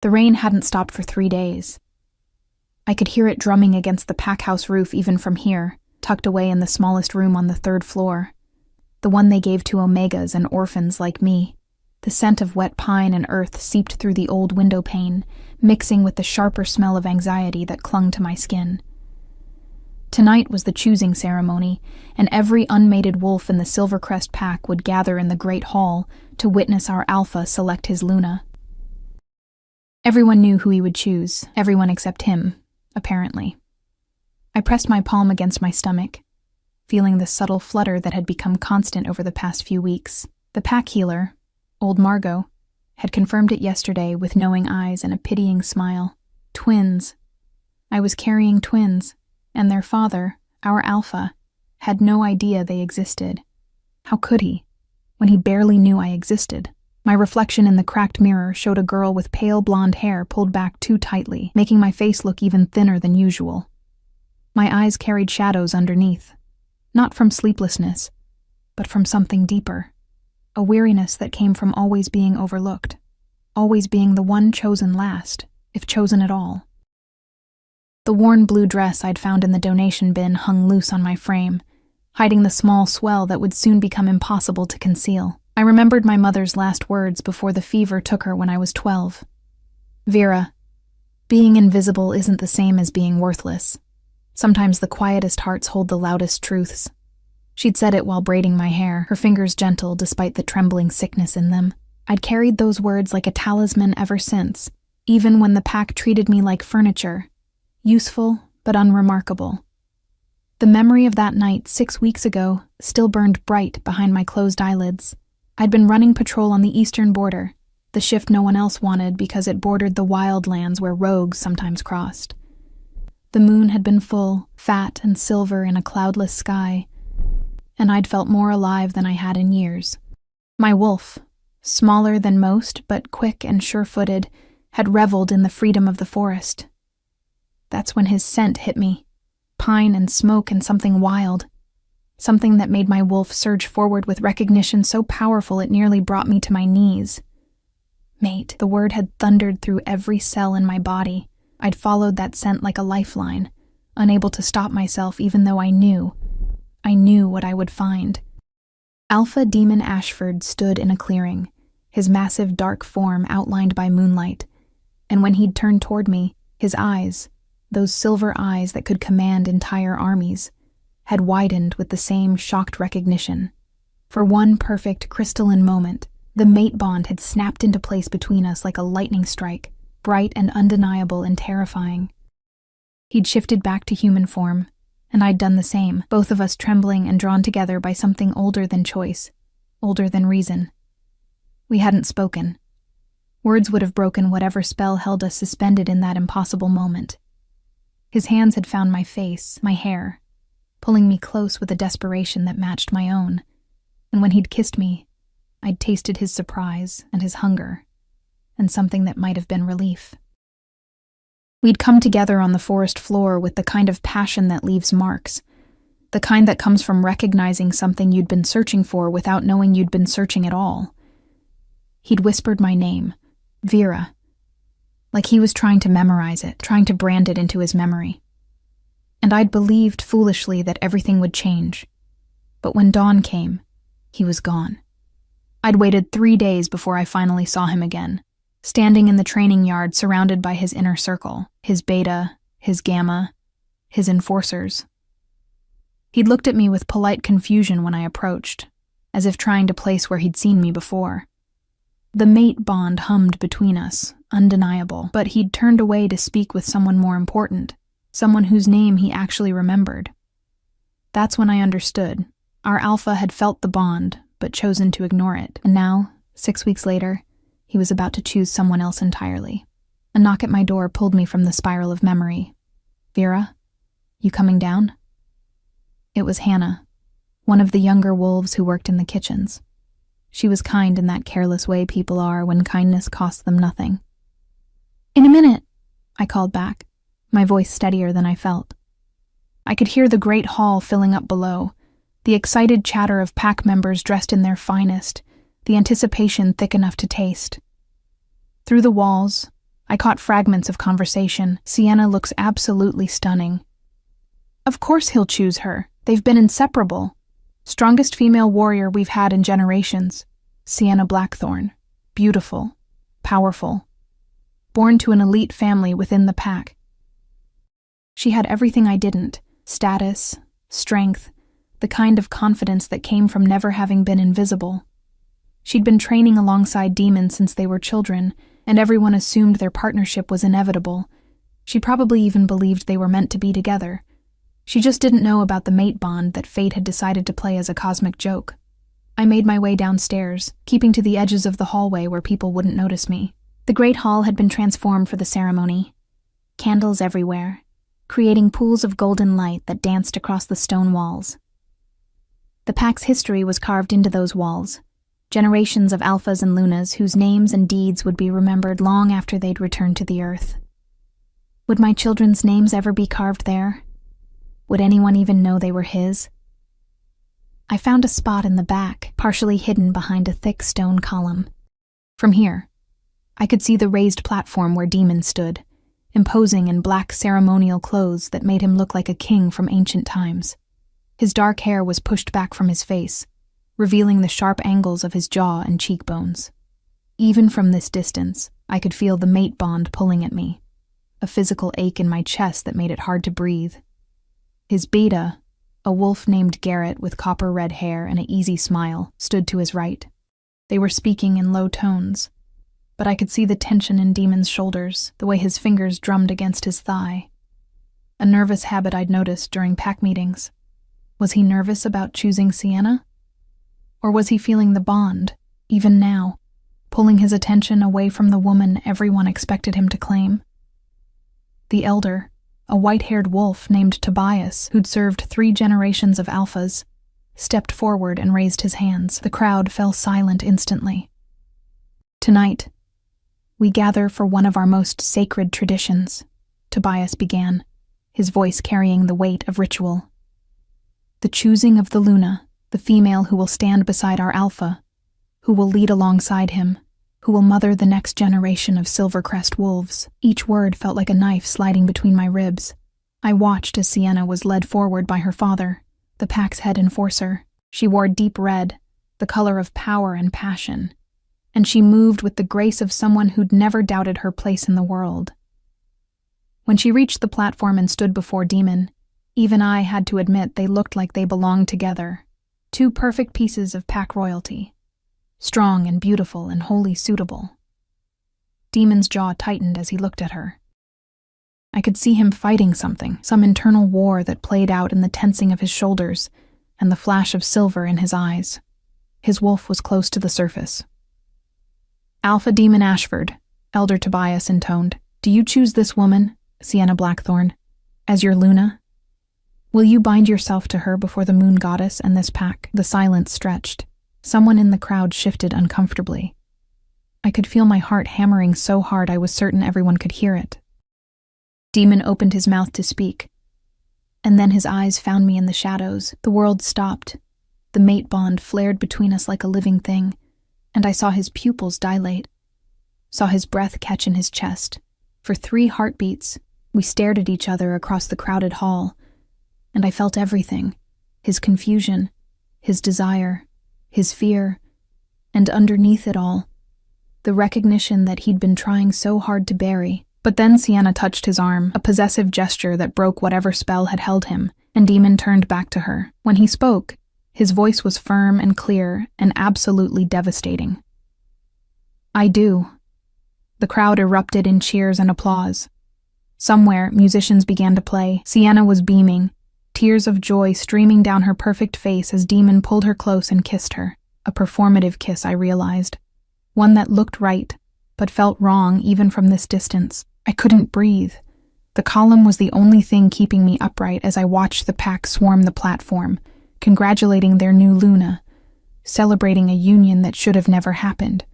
The rain hadn't stopped for 3 days. I could hear it drumming against the pack house roof even from here, tucked away in the smallest room on the 3rd floor. The one they gave to omegas and orphans like me. The scent of wet pine and earth seeped through the old window pane, mixing with the sharper smell of anxiety that clung to my skin. Tonight was the choosing ceremony, and every unmated wolf in the Silvercrest pack would gather in the great hall to witness our alpha select his Luna. Everyone knew who he would choose, everyone except him, apparently. I pressed my palm against my stomach, feeling the subtle flutter that had become constant over the past few weeks. The pack healer, old Margot, had confirmed it yesterday with knowing eyes and a pitying smile. Twins. I was carrying twins, and their father, our alpha, had no idea they existed. How could he, when he barely knew I existed? My reflection in the cracked mirror showed a girl with pale blonde hair pulled back too tightly, making my face look even thinner than usual. My eyes carried shadows underneath, not from sleeplessness, but from something deeper, a weariness that came from always being overlooked, always being the one chosen last, if chosen at all. The worn blue dress I'd found in the donation bin hung loose on my frame, hiding the small swell that would soon become impossible to conceal. I remembered my mother's last words before the fever took her when I was 12. Vera, being invisible isn't the same as being worthless. Sometimes the quietest hearts hold the loudest truths. She'd said it while braiding my hair, her fingers gentle despite the trembling sickness in them. I'd carried those words like a talisman ever since, even when the pack treated me like furniture, useful but unremarkable. The memory of that night 6 weeks ago still burned bright behind my closed eyelids. I'd been running patrol on the eastern border, the shift no one else wanted because it bordered the wild lands where rogues sometimes crossed. The moon had been full, fat and silver in a cloudless sky, and I'd felt more alive than I had in years. My wolf, smaller than most but quick and sure-footed, had reveled in the freedom of the forest. That's when his scent hit me, pine and smoke and something wild. Something that made my wolf surge forward with recognition so powerful it nearly brought me to my knees. Mate, the word had thundered through every cell in my body. I'd followed that scent like a lifeline, unable to stop myself even though I knew what I would find. Alpha Demon Ashford stood in a clearing, his massive dark form outlined by moonlight, and when he'd turned toward me, his eyes, those silver eyes that could command entire armies, had widened with the same shocked recognition. For one perfect crystalline moment, the mate bond had snapped into place between us like a lightning strike, bright and undeniable and terrifying. He'd shifted back to human form, and I'd done the same, both of us trembling and drawn together by something older than choice, older than reason. We hadn't spoken. Words would have broken whatever spell held us suspended in that impossible moment. His hands had found my face, my hair, pulling me close with a desperation that matched my own, and when he'd kissed me, I'd tasted his surprise and his hunger, and something that might have been relief. We'd come together on the forest floor with the kind of passion that leaves marks, the kind that comes from recognizing something you'd been searching for without knowing you'd been searching at all. He'd whispered my name, Vera, like he was trying to memorize it, trying to brand it into his memory. And I'd believed foolishly that everything would change. But when dawn came, he was gone. I'd waited 3 days before I finally saw him again, standing in the training yard surrounded by his inner circle, his beta, his gamma, his enforcers. He'd looked at me with polite confusion when I approached, as if trying to place where he'd seen me before. The mate bond hummed between us, undeniable, but he'd turned away to speak with someone more important, someone whose name he actually remembered. That's when I understood. Our alpha had felt the bond, but chosen to ignore it, and now, 6 weeks later, he was about to choose someone else entirely. A knock at my door pulled me from the spiral of memory. Vera, you coming down? It was Hannah, one of the younger wolves who worked in the kitchens. She was kind in that careless way people are when kindness costs them nothing. In a minute, I called back, my voice steadier than I felt. I could hear the great hall filling up below, the excited chatter of pack members dressed in their finest, the anticipation thick enough to taste. Through the walls, I caught fragments of conversation. Sienna looks absolutely stunning. Of course he'll choose her. They've been inseparable. Strongest female warrior we've had in generations. Sienna Blackthorn. Beautiful. Powerful. Born to an elite family within the pack. She had everything I didn't. Status, strength, the kind of confidence that came from never having been invisible. She'd been training alongside demons since they were children, and everyone assumed their partnership was inevitable. She probably even believed they were meant to be together. She just didn't know about the mate bond that fate had decided to play as a cosmic joke. I made my way downstairs, keeping to the edges of the hallway where people wouldn't notice me. The great hall had been transformed for the ceremony. Candles everywhere, creating pools of golden light that danced across the stone walls. The pack's history was carved into those walls. Generations of alphas and lunas whose names and deeds would be remembered long after they'd returned to the earth. Would my children's names ever be carved there? Would anyone even know they were his? I found a spot in the back, partially hidden behind a thick stone column. From here, I could see the raised platform where Demon stood, imposing in black ceremonial clothes that made him look like a king from ancient times. His dark hair was pushed back from his face, revealing the sharp angles of his jaw and cheekbones. Even from this distance, I could feel the mate bond pulling at me, a physical ache in my chest that made it hard to breathe. His beta, a wolf named Garrett with copper-red hair and an easy smile, stood to his right. They were speaking in low tones, but I could see the tension in Demon's shoulders, the way his fingers drummed against his thigh. A nervous habit I'd noticed during pack meetings. Was he nervous about choosing Sienna? Or was he feeling the bond, even now, pulling his attention away from the woman everyone expected him to claim? The elder, a white-haired wolf named Tobias, who'd served 3 generations of alphas, stepped forward and raised his hands. The crowd fell silent instantly. Tonight, we gather for one of our most sacred traditions, Tobias began, his voice carrying the weight of ritual. The choosing of the Luna, the female who will stand beside our alpha, who will lead alongside him, who will mother the next generation of Silvercrest wolves. Each word felt like a knife sliding between my ribs. I watched as Sienna was led forward by her father, the pack's head enforcer. She wore deep red, the color of power and passion, and she moved with the grace of someone who'd never doubted her place in the world. When she reached the platform and stood before Demon, even I had to admit they looked like they belonged together. 2 perfect pieces of pack royalty. Strong and beautiful and wholly suitable. Demon's jaw tightened as he looked at her. I could see him fighting something, some internal war that played out in the tensing of his shoulders and the flash of silver in his eyes. His wolf was close to the surface. Alpha Demon Ashford, Elder Tobias intoned, do you choose this woman, Sienna Blackthorn, as your Luna? Will you bind yourself to her before the moon goddess and this pack? The silence stretched. Someone in the crowd shifted uncomfortably. I could feel my heart hammering so hard I was certain everyone could hear it. Demon opened his mouth to speak, and then his eyes found me in the shadows. The world stopped. The mate bond flared between us like a living thing, and I saw his pupils dilate, saw his breath catch in his chest. For 3 heartbeats, we stared at each other across the crowded hall, and I felt everything, his confusion, his desire, his fear, and underneath it all, the recognition that he'd been trying so hard to bury. But then Sienna touched his arm, a possessive gesture that broke whatever spell had held him, and Demon turned back to her. When he spoke, his voice was firm and clear and absolutely devastating. I do. The crowd erupted in cheers and applause. Somewhere, musicians began to play. Sienna was beaming, tears of joy streaming down her perfect face as Demon pulled her close and kissed her. A performative kiss, I realized. One that looked right, but felt wrong even from this distance. I couldn't breathe. The column was the only thing keeping me upright as I watched the pack swarm the platform, congratulating their new Luna, celebrating a union that should have never happened.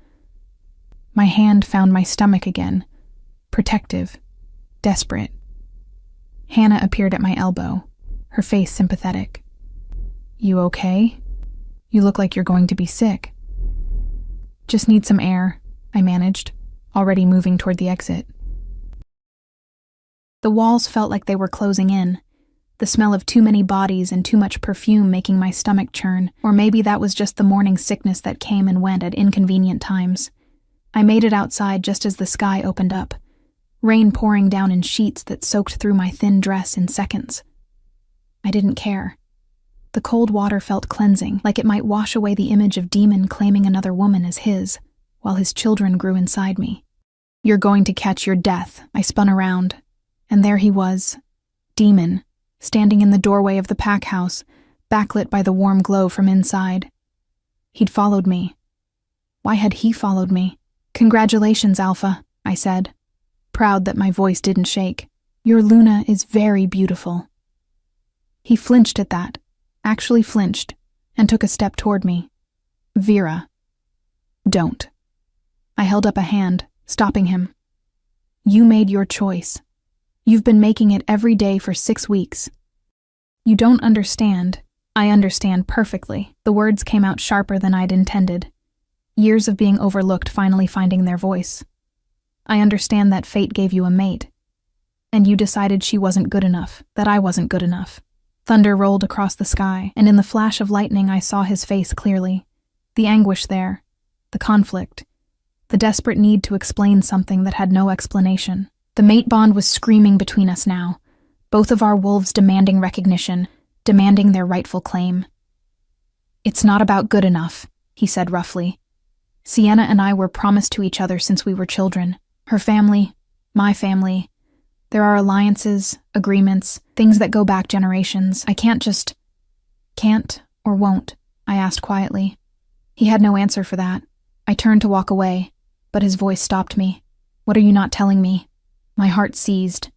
My hand found my stomach again, protective, desperate. Hannah appeared at my elbow, her face sympathetic. You okay? You look like you're going to be sick. Just need some air, I managed, already moving toward the exit. The walls felt like they were closing in, the smell of too many bodies and too much perfume making my stomach churn, or maybe that was just the morning sickness that came and went at inconvenient times. I made it outside just as the sky opened up, rain pouring down in sheets that soaked through my thin dress in seconds. I didn't care. The cold water felt cleansing, like it might wash away the image of Demon claiming another woman as his, while his children grew inside me. "You're going to catch your death," I spun around, and there he was, Demon, standing in the doorway of the pack house, backlit by the warm glow from inside. He'd followed me. Why had he followed me? "Congratulations, Alpha," I said, proud that my voice didn't shake. "Your Luna is very beautiful." He flinched at that, actually flinched, and took a step toward me. "Vera, don't." I held up a hand, stopping him. "You made your choice. You've been making it every day for 6 weeks. You don't understand." "I understand perfectly." The words came out sharper than I'd intended. Years of being overlooked finally finding their voice. "I understand that fate gave you a mate, and you decided she wasn't good enough, that I wasn't good enough." Thunder rolled across the sky, and in the flash of lightning I saw his face clearly. The anguish there, the conflict, the desperate need to explain something that had no explanation. The mate bond was screaming between us now, both of our wolves demanding recognition, demanding their rightful claim. "It's not about good enough," he said roughly. "Sienna and I were promised to each other since we were children. Her family, my family. There are alliances, agreements, things that go back generations. I can't just..." "Can't or won't?" I asked quietly. He had no answer for that. I turned to walk away, but his voice stopped me. "What are you not telling me?" My heart seized.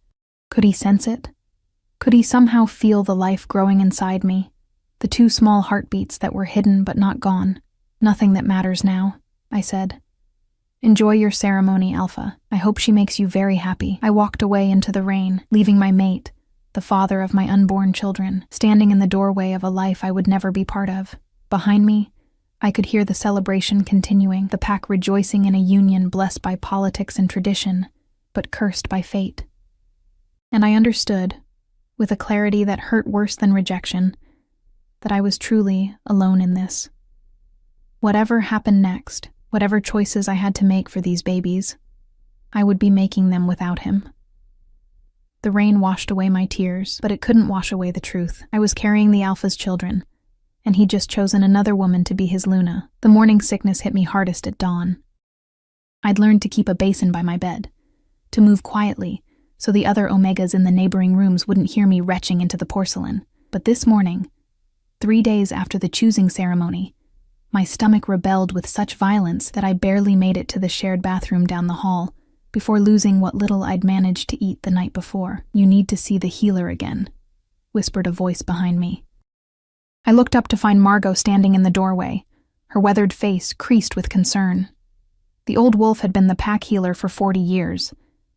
Could he sense it? Could he somehow feel the life growing inside me? The 2 small heartbeats that were hidden but not gone. "Nothing that matters now," I said. "Enjoy your ceremony, Alpha. I hope she makes you very happy." I walked away into the rain, leaving my mate, the father of my unborn children, standing in the doorway of a life I would never be part of. Behind me, I could hear the celebration continuing, the pack rejoicing in a union blessed by politics and tradition, but cursed by fate. And I understood, with a clarity that hurt worse than rejection, that I was truly alone in this. Whatever happened next, whatever choices I had to make for these babies, I would be making them without him. The rain washed away my tears, but it couldn't wash away the truth. I was carrying the Alpha's children, and he'd just chosen another woman to be his Luna. The morning sickness hit me hardest at dawn. I'd learned to keep a basin by my bed, to move quietly, so the other Omegas in the neighboring rooms wouldn't hear me retching into the porcelain. But this morning, 3 days after the choosing ceremony, my stomach rebelled with such violence that I barely made it to the shared bathroom down the hall before losing what little I'd managed to eat the night before. "You need to see the healer again," whispered a voice behind me. I looked up to find Margot standing in the doorway, her weathered face creased with concern. The old wolf had been the pack healer for 40 years,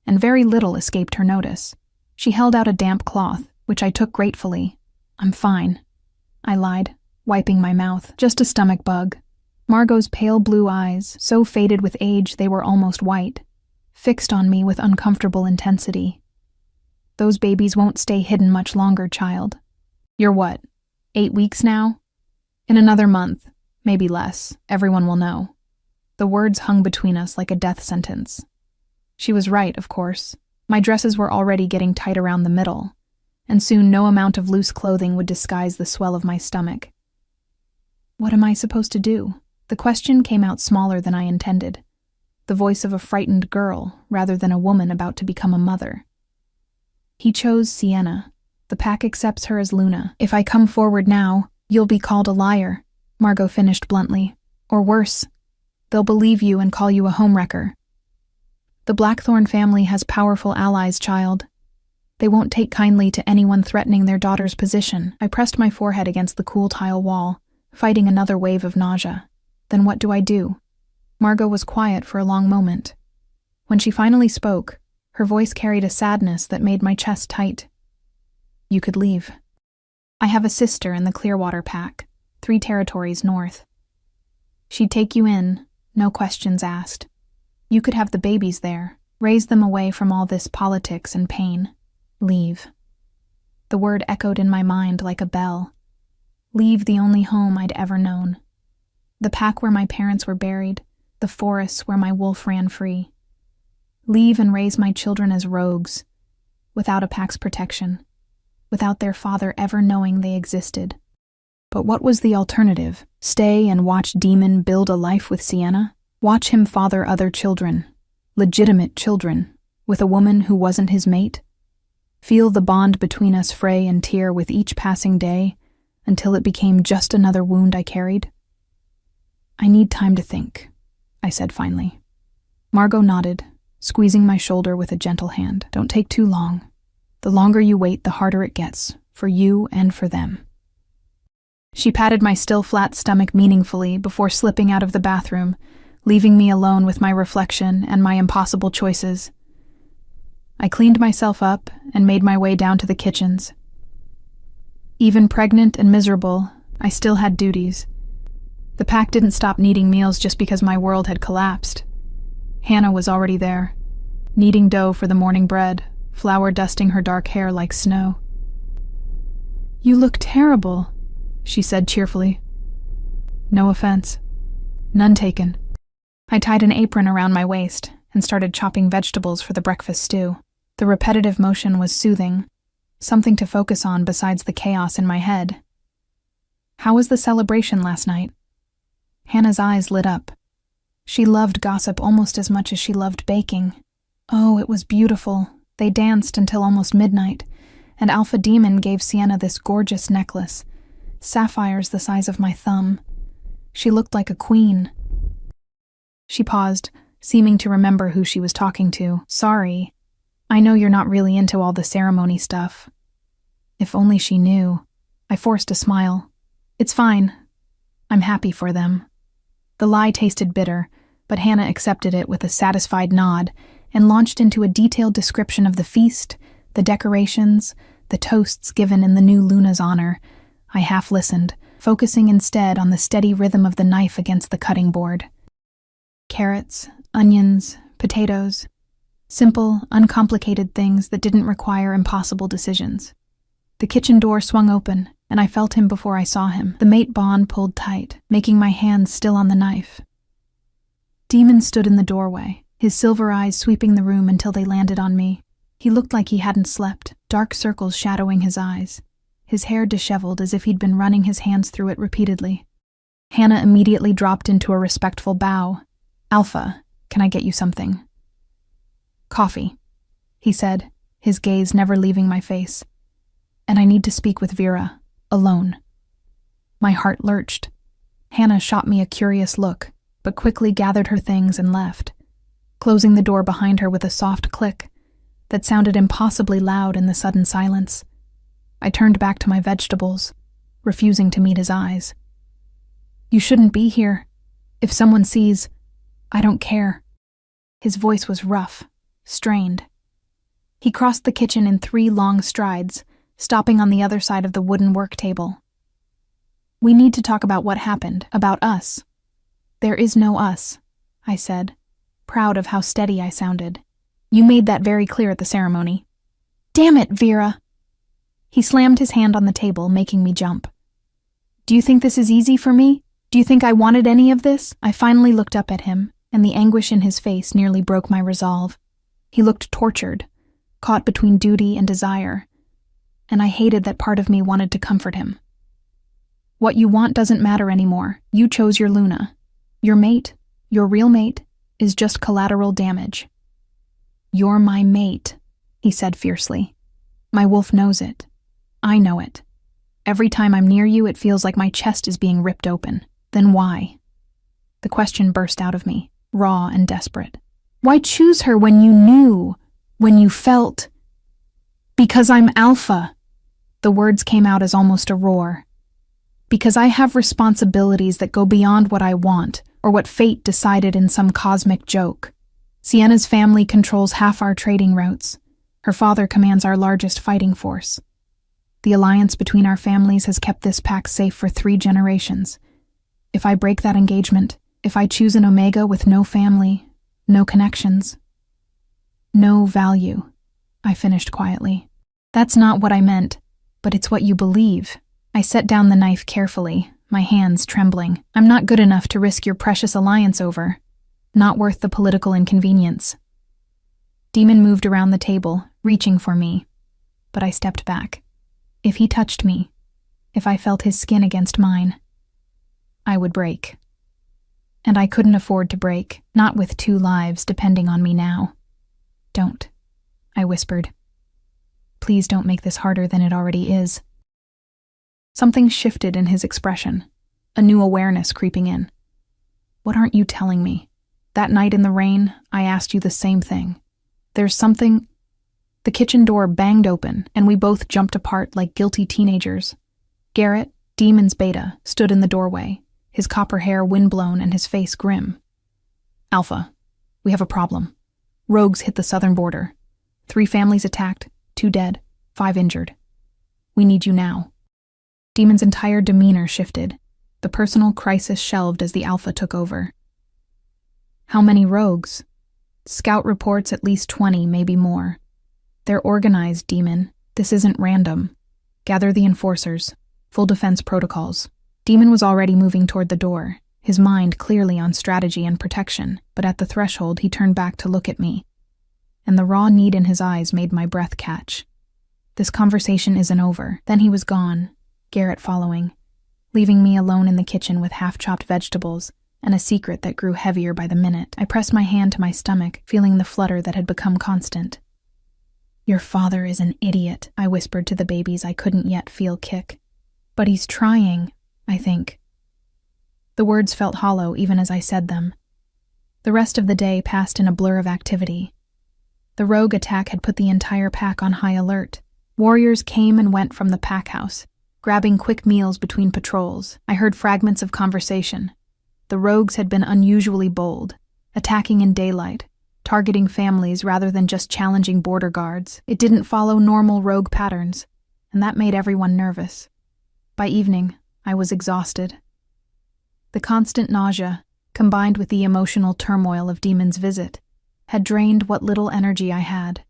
and very little escaped her notice. She held out a damp cloth, which I took gratefully. "I'm fine," I lied, wiping my mouth. "Just a stomach bug." Margot's pale blue eyes, so faded with age they were almost white, fixed on me with uncomfortable intensity. "Those babies won't stay hidden much longer, child. You're what, 8 weeks now? In another month, maybe less, everyone will know." The words hung between us like a death sentence. She was right, of course. My dresses were already getting tight around the middle, and soon no amount of loose clothing would disguise the swell of my stomach. What am I supposed to do? The question came out smaller than I intended, the voice of a frightened girl rather than a woman about to become a mother. "He chose Sienna. The pack accepts her as Luna. If I come forward now, you'll be called a liar," Margot finished bluntly. "Or worse, they'll believe you and call you a homewrecker. The Blackthorn family has powerful allies, child. They won't take kindly to anyone threatening their daughter's position." I pressed my forehead against the cool tile wall, fighting another wave of nausea. Then what do I do? Margot was quiet for a long moment. When she finally spoke, her voice carried a sadness that made my chest tight. "You could leave. I have a sister in the Clearwater Pack, 3 territories north. She'd take you in, no questions asked. You could have the babies there, raise them away from all this politics and pain. Leave. The word echoed in my mind like a bell. Leave the only home I'd ever known. The pack where my parents were buried, the forests where my wolf ran free. Leave and raise my children as rogues, without a pack's protection, without their father ever knowing they existed. But what was the alternative? Stay and watch Demon build a life with Sienna? Watch him father other children, legitimate children, with a woman who wasn't his mate? Feel the bond between us fray and tear with each passing day, until it became just another wound I carried? I need time to think, I said finally. Margot nodded, squeezing my shoulder with a gentle hand. Don't take too long. The longer you wait, the harder it gets, for you and for them. She patted my still flat stomach meaningfully before slipping out of the bathroom, leaving me alone with my reflection and my impossible choices. I cleaned myself up and made my way down to the kitchens. Even pregnant and miserable, I still had duties. The pack didn't stop needing meals just because my world had collapsed. Hannah was already there, kneading dough for the morning bread, flour dusting her dark hair like snow. "You look terrible," she said cheerfully. "No offense. None taken." I tied an apron around my waist and started chopping vegetables for the breakfast stew. The repetitive motion was soothing, something to focus on besides the chaos in my head. "How was the celebration last night?" Hannah's eyes lit up. She loved gossip almost as much as she loved baking. "Oh, it was beautiful. They danced until almost midnight, and Alpha Demon gave Sienna this gorgeous necklace, sapphires the size of my thumb. She looked like a queen." She paused, seeming to remember who she was talking to. "Sorry. I know you're not really into all the ceremony stuff." If only she knew. I forced a smile. "It's fine. I'm happy for them." The lie tasted bitter, but Hannah accepted it with a satisfied nod and launched into a detailed description of the feast, the decorations, the toasts given in the new Luna's honor. I half listened, focusing instead on the steady rhythm of the knife against the cutting board. Carrots, onions, potatoes. Simple, uncomplicated things that didn't require impossible decisions. The kitchen door swung open, and I felt him before I saw him. The mate bond pulled tight, making my hands still on the knife. Demon stood in the doorway, his silver eyes sweeping the room until they landed on me. He looked like he hadn't slept, dark circles shadowing his eyes, his hair disheveled as if he'd been running his hands through it repeatedly. Hannah immediately dropped into a respectful bow. "Alpha, can I get you something?" "Coffee," he said, his gaze never leaving my face. "And I need to speak with Vera, alone." My heart lurched. Hannah shot me a curious look, but quickly gathered her things and left, closing the door behind her with a soft click that sounded impossibly loud in the sudden silence. I turned back to my vegetables, refusing to meet his eyes. "You shouldn't be here. If someone sees, I don't care." His voice was rough, strained. He crossed the kitchen in 3 long strides, stopping on the other side of the wooden work table. "We need to talk about what happened, about us." "There is no us," I said, proud of how steady I sounded. "You made that very clear at the ceremony." "Damn it, Vera!" He slammed his hand on the table, making me jump. "Do you think this is easy for me? Do you think I wanted any of this?" I finally looked up at him, and the anguish in his face nearly broke my resolve. He looked tortured, caught between duty and desire, and I hated that part of me wanted to comfort him. "What you want doesn't matter anymore. You chose your Luna. Your mate, your real mate, is just collateral damage." "You're my mate," he said fiercely. "My wolf knows it. I know it. Every time I'm near you, it feels like my chest is being ripped open. Then why?" The question burst out of me, raw and desperate. "Why choose her when you knew, when you felt?" "Because I'm Alpha." The words came out as almost a roar. "Because I have responsibilities that go beyond what I want or what fate decided in some cosmic joke. Sienna's family controls half our trading routes. Her father commands our largest fighting force. The alliance between our families has kept this pack safe for 3 generations. If I break that engagement, if I choose an Omega with no family, no connections, no value," I finished quietly. That's not what I meant, but it's what you believe. I set down the knife carefully, my hands trembling. I'm not good enough to risk your precious alliance over. Not worth the political inconvenience. Demon moved around the table, reaching for me, but I stepped back. If he touched me, if I felt his skin against mine, I would break. And I couldn't afford to break, not with 2 lives depending on me now. Don't, I whispered. Please don't make this harder than it already is. Something shifted in his expression, a new awareness creeping in. What aren't you telling me? That night in the rain, I asked you the same thing. There's something... The kitchen door banged open, and we both jumped apart like guilty teenagers. Garrett, Demon's beta, stood in the doorway, his copper hair windblown and his face grim. Alpha, we have a problem. Rogues hit the southern border. 3 families attacked, 2 dead, 5 injured. We need you now. Demon's entire demeanor shifted. The personal crisis shelved as the Alpha took over. How many rogues? Scout reports at least 20, maybe more. They're organized, Demon. This isn't random. Gather the enforcers. Full defense protocols. Demon was already moving toward the door, his mind clearly on strategy and protection, but at the threshold he turned back to look at me. And the raw need in his eyes made my breath catch. This conversation isn't over. Then he was gone, Garrett following, leaving me alone in the kitchen with half-chopped vegetables and a secret that grew heavier by the minute. I pressed my hand to my stomach, feeling the flutter that had become constant. Your father is an idiot, I whispered to the babies I couldn't yet feel kick. But he's trying, I think. The words felt hollow even as I said them. The rest of the day passed in a blur of activity. The rogue attack had put the entire pack on high alert. Warriors came and went from the pack house, grabbing quick meals between patrols. I heard fragments of conversation. The rogues had been unusually bold, attacking in daylight, targeting families rather than just challenging border guards. It didn't follow normal rogue patterns, and that made everyone nervous. By evening, I was exhausted. The constant nausea, combined with the emotional turmoil of Demon's visit, had drained what little energy I had.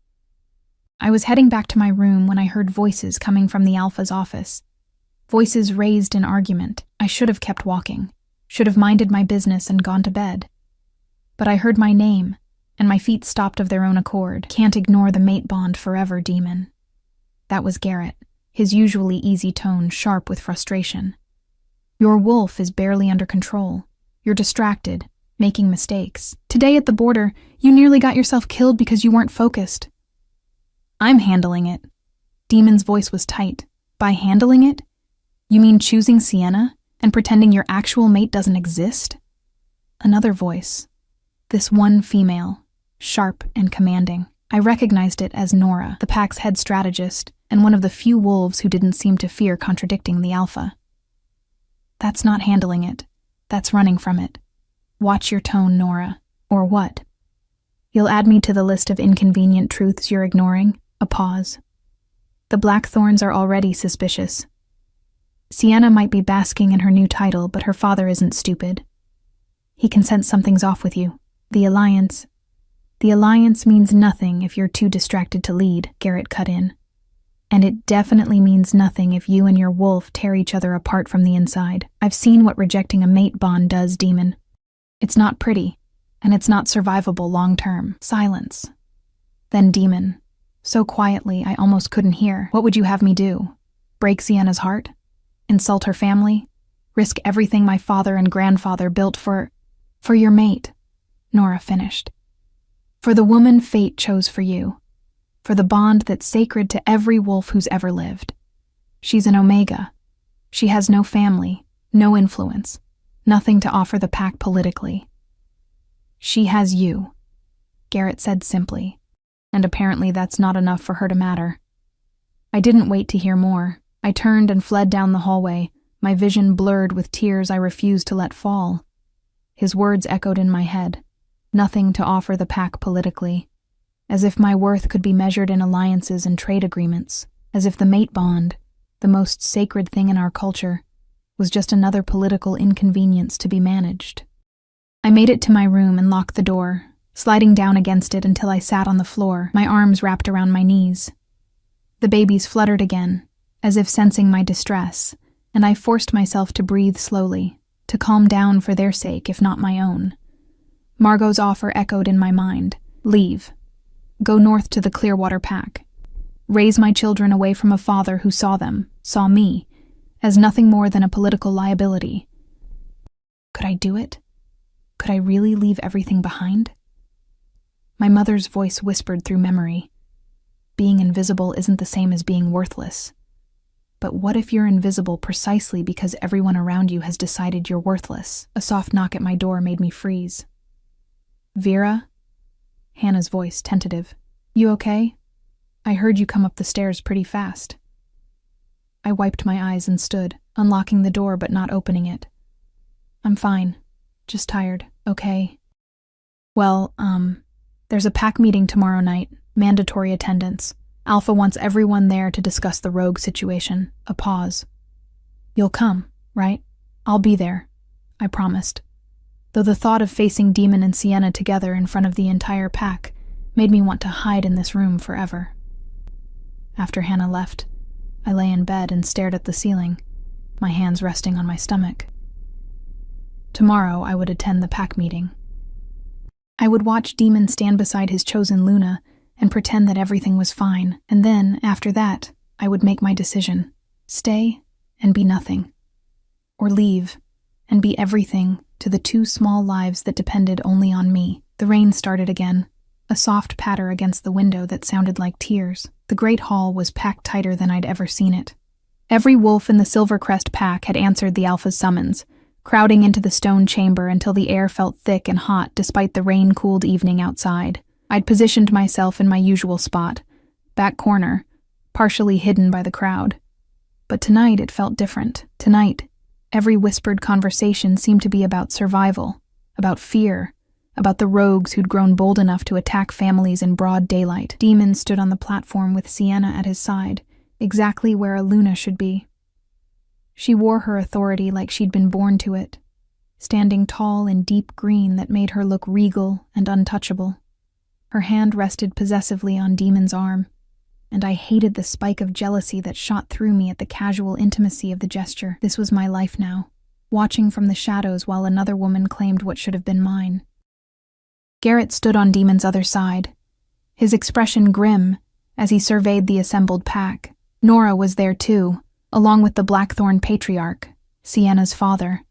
I was heading back to my room when I heard voices coming from the Alpha's office. Voices raised in argument. I should have kept walking, should have minded my business and gone to bed. But I heard my name, and my feet stopped of their own accord. Can't ignore the mate bond forever, Demon. That was Garrett, his usually easy tone sharp with frustration. Your wolf is barely under control. You're distracted, making mistakes. Today at the border, you nearly got yourself killed because you weren't focused. I'm handling it. Demon's voice was tight. By handling it, you mean choosing Sienna and pretending your actual mate doesn't exist? Another voice. This one female, sharp and commanding. I recognized it as Nora, the pack's head strategist, and one of the few wolves who didn't seem to fear contradicting the Alpha. That's not handling it. That's running from it. Watch your tone, Nora. Or what? You'll add me to the list of inconvenient truths you're ignoring? A pause. The Blackthorns are already suspicious. Sienna might be basking in her new title, but her father isn't stupid. He can sense something's off with you. The Alliance means nothing if you're too distracted to lead, Garrett cut in. And it definitely means nothing if you and your wolf tear each other apart from the inside. I've seen what rejecting a mate bond does, Demon. It's not pretty, and it's not survivable long-term. Silence. Then Demon. So quietly, I almost couldn't hear. What would you have me do? Break Sienna's heart? Insult her family? Risk everything my father and grandfather built for your mate? Nora finished. For the woman fate chose for you. For the bond that's sacred to every wolf who's ever lived. She's an Omega. She has no family, no influence, nothing to offer the pack politically. She has you, Garrett said simply, and apparently that's not enough for her to matter. I didn't wait to hear more. I turned and fled down the hallway, my vision blurred with tears I refused to let fall. His words echoed in my head. Nothing to offer the pack politically. As if my worth could be measured in alliances and trade agreements. As if the mate bond, the most sacred thing in our culture, was just another political inconvenience to be managed. I made it to my room and locked the door, sliding down against it until I sat on the floor, my arms wrapped around my knees. The babies fluttered again, as if sensing my distress, and I forced myself to breathe slowly, to calm down for their sake if not my own. Margot's offer echoed in my mind. Leave. Go north to the Clearwater Pack. Raise my children away from a father who saw them, saw me, as nothing more than a political liability. Could I do it? Could I really leave everything behind? My mother's voice whispered through memory. Being invisible isn't the same as being worthless. But what if you're invisible precisely because everyone around you has decided you're worthless? A soft knock at my door made me freeze. Vera? Hannah's voice, tentative. You okay? I heard you come up the stairs pretty fast. I wiped my eyes and stood, unlocking the door but not opening it. I'm fine. Just tired. Okay. Well, there's a pack meeting tomorrow night. Mandatory attendance. Alpha wants everyone there to discuss the rogue situation. A pause. You'll come, right? I'll be there. I promised. Though the thought of facing Demon and Sienna together in front of the entire pack made me want to hide in this room forever. After Hannah left, I lay in bed and stared at the ceiling, my hands resting on my stomach. Tomorrow I would attend the pack meeting. I would watch Demon stand beside his chosen Luna and pretend that everything was fine, and then, after that, I would make my decision. Stay and be nothing. Or leave and be everything to the two small lives that depended only on me. The rain started again, a soft patter against the window that sounded like tears. The great hall was packed tighter than I'd ever seen it. Every wolf in the Silvercrest pack had answered the Alpha's summons, crowding into the stone chamber until the air felt thick and hot despite the rain-cooled evening outside. I'd positioned myself in my usual spot, back corner, partially hidden by the crowd. But tonight it felt different. Tonight, every whispered conversation seemed to be about survival, about fear, about the rogues who'd grown bold enough to attack families in broad daylight. Demon stood on the platform with Sienna at his side, exactly where a Luna should be. She wore her authority like she'd been born to it, standing tall in deep green that made her look regal and untouchable. Her hand rested possessively on Demon's arm, and I hated the spike of jealousy that shot through me at the casual intimacy of the gesture. This was my life now, watching from the shadows while another woman claimed what should have been mine. Garrett stood on Demon's other side, his expression grim as he surveyed the assembled pack. Nora was there too, along with the Blackthorn Patriarch, Sienna's father,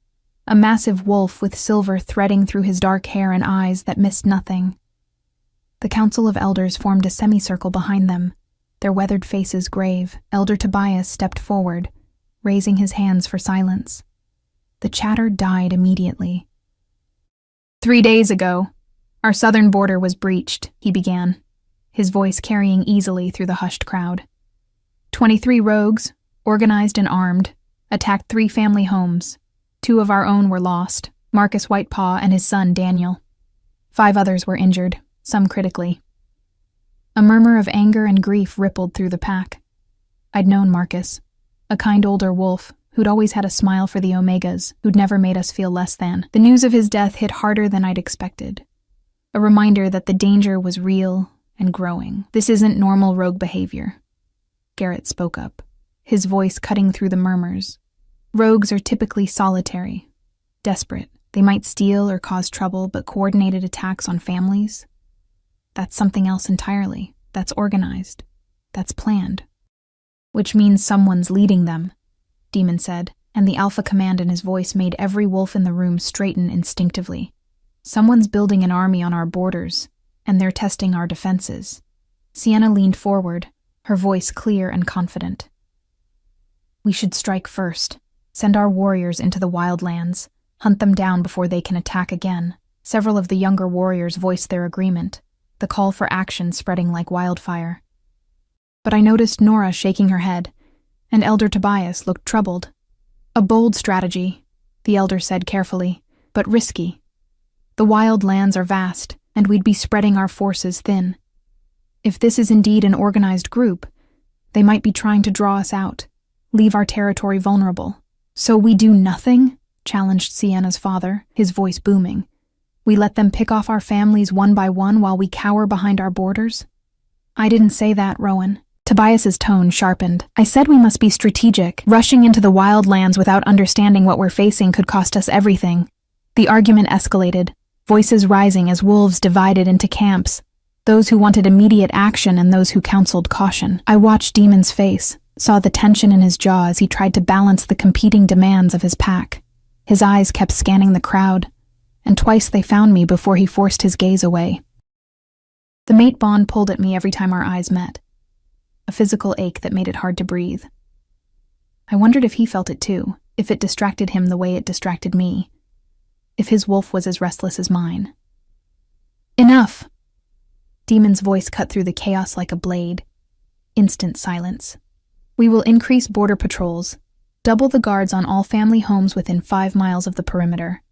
a massive wolf with silver threading through his dark hair and eyes that missed nothing. The Council of Elders formed a semicircle behind them, their weathered faces grave. Elder Tobias stepped forward, raising his hands for silence. The chatter died immediately. 3 days ago, our southern border was breached, he began, his voice carrying easily through the hushed crowd. 23 rogues, organized and armed, attacked 3 family homes. 2 of our own were lost, Marcus Whitepaw and his son Daniel. 5 others were injured, some critically. A murmur of anger and grief rippled through the pack. I'd known Marcus, a kind older wolf who'd always had a smile for the Omegas, who'd never made us feel less than. The news of his death hit harder than I'd expected, a reminder that the danger was real and growing. This isn't normal rogue behavior. Garrett spoke up, his voice cutting through the murmurs. Rogues are typically solitary, desperate. They might steal or cause trouble, but coordinated attacks on families? That's something else entirely. That's organized. That's planned. Which means someone's leading them, Demon said, and the alpha command in his voice made every wolf in the room straighten instinctively. Someone's building an army on our borders, and they're testing our defenses. Sienna leaned forward, her voice clear and confident. We should strike first, send our warriors into the wildlands, hunt them down before they can attack again. Several of the younger warriors voiced their agreement, the call for action spreading like wildfire. But I noticed Nora shaking her head, and Elder Tobias looked troubled. A bold strategy, the elder said carefully, but risky. The wildlands are vast, and we'd be spreading our forces thin. If this is indeed an organized group, they might be trying to draw us out, leave our territory vulnerable. So we do nothing? Challenged Sienna's father, his voice booming. We let them pick off our families one by one while we cower behind our borders? I didn't say that, Rowan. Tobias's tone sharpened. I said we must be strategic. Rushing into the wild lands without understanding what we're facing could cost us everything. The argument escalated, voices rising as wolves divided into camps, those who wanted immediate action and those who counseled caution. I watched Demon's face, saw the tension in his jaw as he tried to balance the competing demands of his pack. His eyes kept scanning the crowd, and twice they found me before he forced his gaze away. The mate bond pulled at me every time our eyes met, a physical ache that made it hard to breathe. I wondered if he felt it too, if it distracted him the way it distracted me, if his wolf was as restless as mine. Enough! Demon's voice cut through the chaos like a blade. Instant silence. We will increase border patrols, double the guards on all family homes within 5 miles of the perimeter.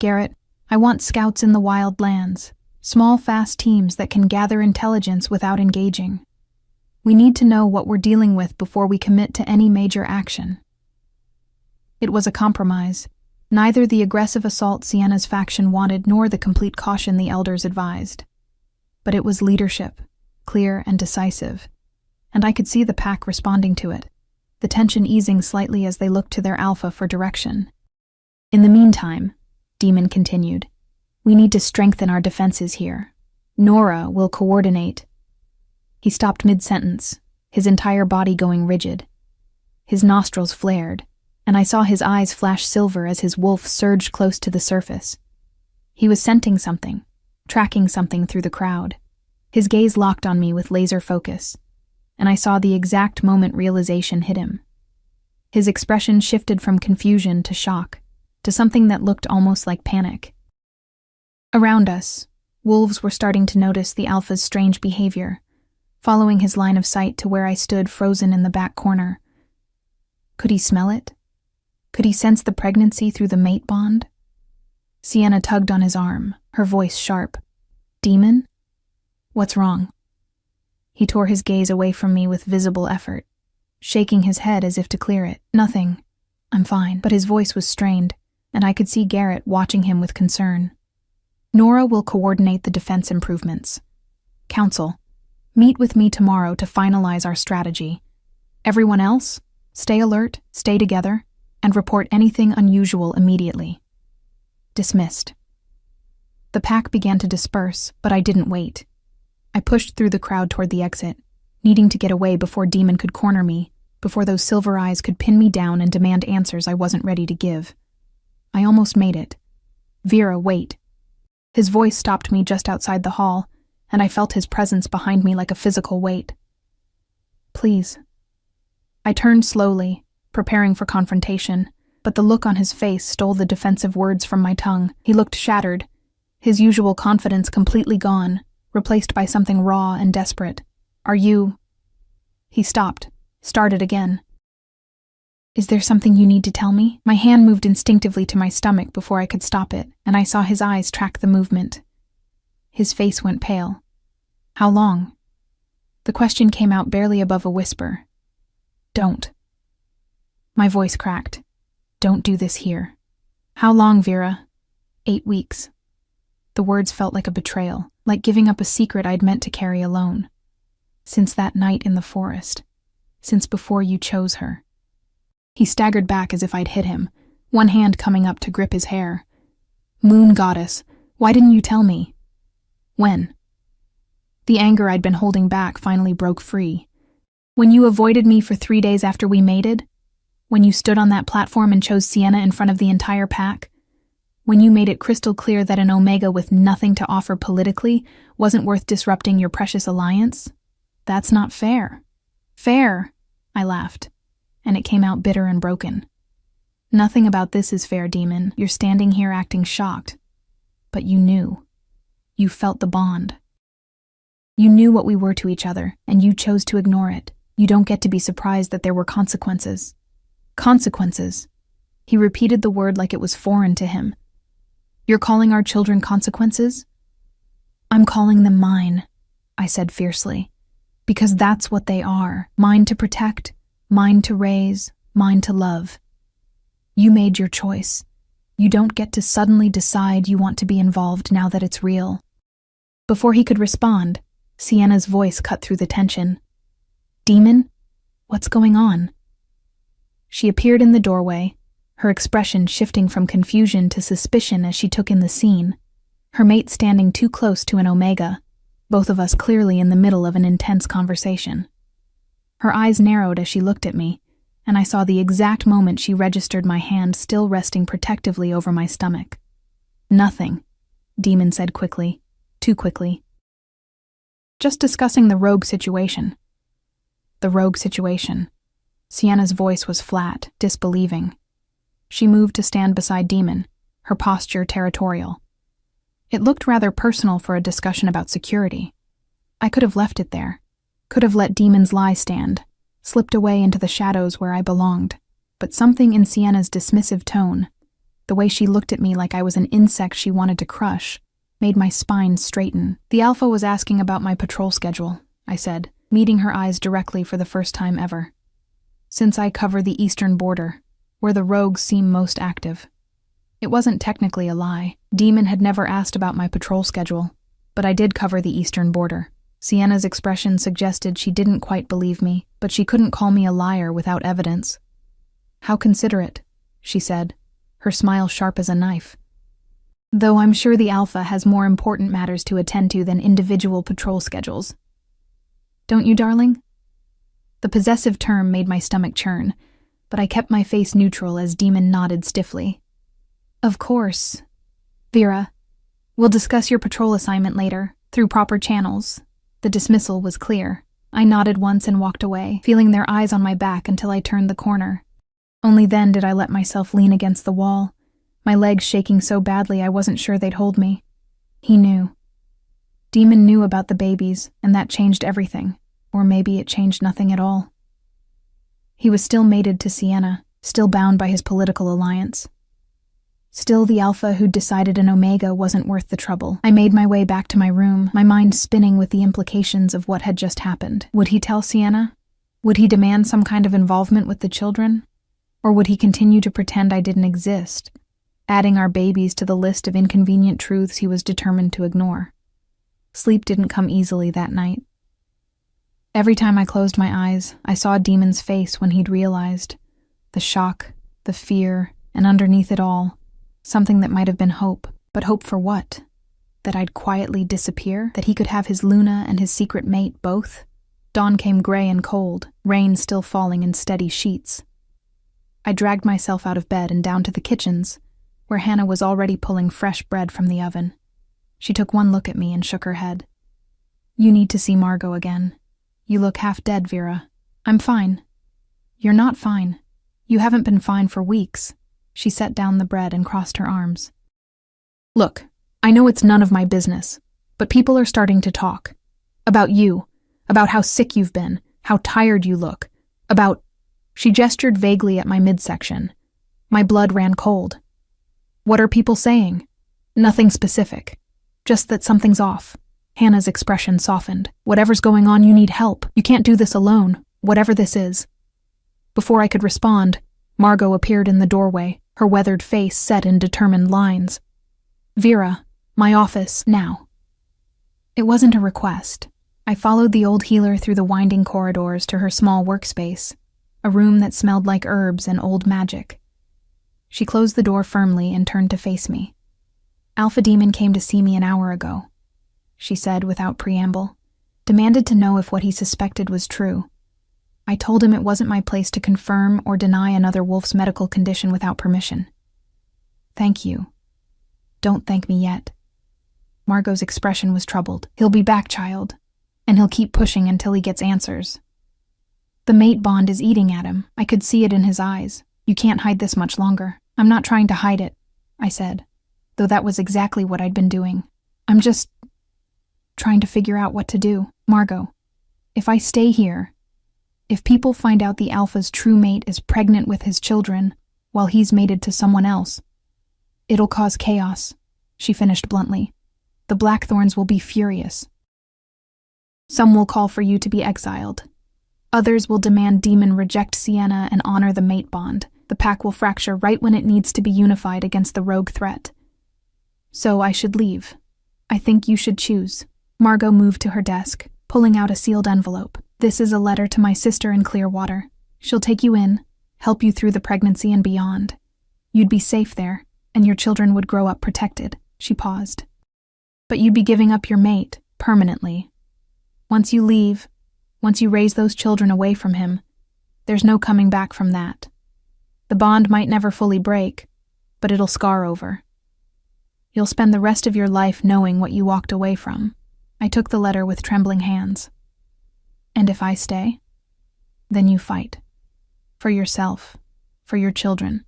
Garrett, I want scouts in the wild lands, small, fast teams that can gather intelligence without engaging. We need to know what we're dealing with before we commit to any major action. It was a compromise. Neither the aggressive assault Sienna's faction wanted nor the complete caution the elders advised. But it was leadership, clear and decisive, and I could see the pack responding to it, the tension easing slightly as they looked to their alpha for direction. In the meantime, Demon continued, we need to strengthen our defenses here. Nora will coordinate. He stopped mid-sentence, his entire body going rigid. His nostrils flared, and I saw his eyes flash silver as his wolf surged close to the surface. He was scenting something, tracking something through the crowd. His gaze locked on me with laser focus, and I saw the exact moment realization hit him. His expression shifted from confusion to shock, to something that looked almost like panic. Around us, wolves were starting to notice the alpha's strange behavior, following his line of sight to where I stood frozen in the back corner. Could he smell it? Could he sense the pregnancy through the mate bond? Sienna tugged on his arm, her voice sharp. Demon? What's wrong? He tore his gaze away from me with visible effort, shaking his head as if to clear it. Nothing. I'm fine. But his voice was strained, and I could see Garrett watching him with concern. Nora will coordinate the defense improvements. Council, meet with me tomorrow to finalize our strategy. Everyone else, stay alert, stay together, and report anything unusual immediately. Dismissed. The pack began to disperse, but I didn't wait. I pushed through the crowd toward the exit, needing to get away before Demon could corner me, before those silver eyes could pin me down and demand answers I wasn't ready to give. I almost made it. Vera, wait. His voice stopped me just outside the hall, and I felt his presence behind me like a physical weight. Please. I turned slowly, preparing for confrontation, but the look on his face stole the defensive words from my tongue. He looked shattered, his usual confidence completely gone, replaced by something raw and desperate. Are you... He stopped, started again. Is there something you need to tell me? My hand moved instinctively to my stomach before I could stop it, and I saw his eyes track the movement. His face went pale. How long? The question came out barely above a whisper. Don't. My voice cracked. Don't do this here. How long, Vera? 8 weeks. The words felt like a betrayal, like giving up a secret I'd meant to carry alone. Since that night in the forest. Since before you chose her. He staggered back as if I'd hit him, one hand coming up to grip his hair. Moon goddess, why didn't you tell me? When? The anger I'd been holding back finally broke free. When you avoided me for 3 days after we mated? When you stood on that platform and chose Sienna in front of the entire pack? When you made it crystal clear that an Omega with nothing to offer politically wasn't worth disrupting your precious alliance? That's not fair. Fair, I laughed, and it came out bitter and broken. Nothing about this is fair, Demon. You're standing here acting shocked. But you knew. You felt the bond. You knew what we were to each other, and you chose to ignore it. You don't get to be surprised that there were consequences. Consequences. He repeated the word like it was foreign to him. You're calling our children consequences? I'm calling them mine, I said fiercely. Because that's what they are. Mine to protect, mine to raise, mine to love. You made your choice. You don't get to suddenly decide you want to be involved now that it's real. Before he could respond, Sienna's voice cut through the tension. Demon? What's going on? She appeared in the doorway, her expression shifting from confusion to suspicion as she took in the scene, her mate standing too close to an Omega, both of us clearly in the middle of an intense conversation. Her eyes narrowed as she looked at me, and I saw the exact moment she registered my hand still resting protectively over my stomach. Nothing, Demon said quickly, too quickly. Just discussing the rogue situation. The rogue situation. Sienna's voice was flat, disbelieving. She moved to stand beside Demon, her posture territorial. It looked rather personal for a discussion about security. I could have left it there, could have let Demon's lie stand, slipped away into the shadows where I belonged, but something in Sienna's dismissive tone, the way she looked at me like I was an insect she wanted to crush, made my spine straighten. The Alpha was asking about my patrol schedule, I said, meeting her eyes directly for the first time ever. Since I cover the eastern border, where the rogues seem most active. It wasn't technically a lie. Demon had never asked about my patrol schedule, but I did cover the eastern border. Sienna's expression suggested she didn't quite believe me, but she couldn't call me a liar without evidence. How considerate, she said, her smile sharp as a knife. Though I'm sure the Alpha has more important matters to attend to than individual patrol schedules. Don't you, darling? The possessive term made my stomach churn, but I kept my face neutral as Demon nodded stiffly. Of course. Vera, we'll discuss your patrol assignment later, through proper channels. The dismissal was clear. I nodded once and walked away, feeling their eyes on my back until I turned the corner. Only then did I let myself lean against the wall, my legs shaking so badly I wasn't sure they'd hold me. He knew. Demon knew about the babies, and that changed everything. Or maybe it changed nothing at all. He was still mated to Sienna, still bound by his political alliance. Still the Alpha who'd decided an Omega wasn't worth the trouble. I made my way back to my room, my mind spinning with the implications of what had just happened. Would he tell Sienna? Would he demand some kind of involvement with the children? Or would he continue to pretend I didn't exist, adding our babies to the list of inconvenient truths he was determined to ignore? Sleep didn't come easily that night. Every time I closed my eyes, I saw Demon's face when he'd realized. The shock, the fear, and underneath it all, something that might have been hope. But hope for what? That I'd quietly disappear? That he could have his Luna and his secret mate both? Dawn came gray and cold, rain still falling in steady sheets. I dragged myself out of bed and down to the kitchens, where Hannah was already pulling fresh bread from the oven. She took one look at me and shook her head. You need to see Margot again. You look half dead, Vera. I'm fine. You're not fine. You haven't been fine for weeks. She set down the bread and crossed her arms. Look, I know it's none of my business, but people are starting to talk. About you. About how sick you've been. How tired you look. About... She gestured vaguely at my midsection. My blood ran cold. What are people saying? Nothing specific. Just that something's off. Hannah's expression softened. Whatever's going on, you need help. You can't do this alone, whatever this is. Before I could respond, Margot appeared in the doorway, her weathered face set in determined lines. Vera, my office, now. It wasn't a request. I followed the old healer through the winding corridors to her small workspace, a room that smelled like herbs and old magic. She closed the door firmly and turned to face me. Alpha Demon came to see me an hour ago, she said without preamble, demanded to know if what he suspected was true. I told him it wasn't my place to confirm or deny another wolf's medical condition without permission. Thank you. Don't thank me yet. Margot's expression was troubled. He'll be back, child, and he'll keep pushing until he gets answers. The mate bond is eating at him. I could see it in his eyes. You can't hide this much longer. I'm not trying to hide it, I said, though that was exactly what I'd been doing. I'm just trying to figure out what to do. Margot, if I stay here, if people find out the Alpha's true mate is pregnant with his children while he's mated to someone else, it'll cause chaos, she finished bluntly. The Blackthorns will be furious. Some will call for you to be exiled. Others will demand Demon reject Sienna and honor the mate bond. The pack will fracture right when it needs to be unified against the rogue threat. So I should leave. I think you should choose. Margot moved to her desk, pulling out a sealed envelope. This is a letter to my sister in Clearwater. She'll take you in, help you through the pregnancy and beyond. You'd be safe there, and your children would grow up protected." She paused. "But you'd be giving up your mate, permanently. Once you leave, once you raise those children away from him, there's no coming back from that. The bond might never fully break, but it'll scar over. You'll spend the rest of your life knowing what you walked away from." I took the letter with trembling hands. "And if I stay? Then you fight. For yourself, for your children,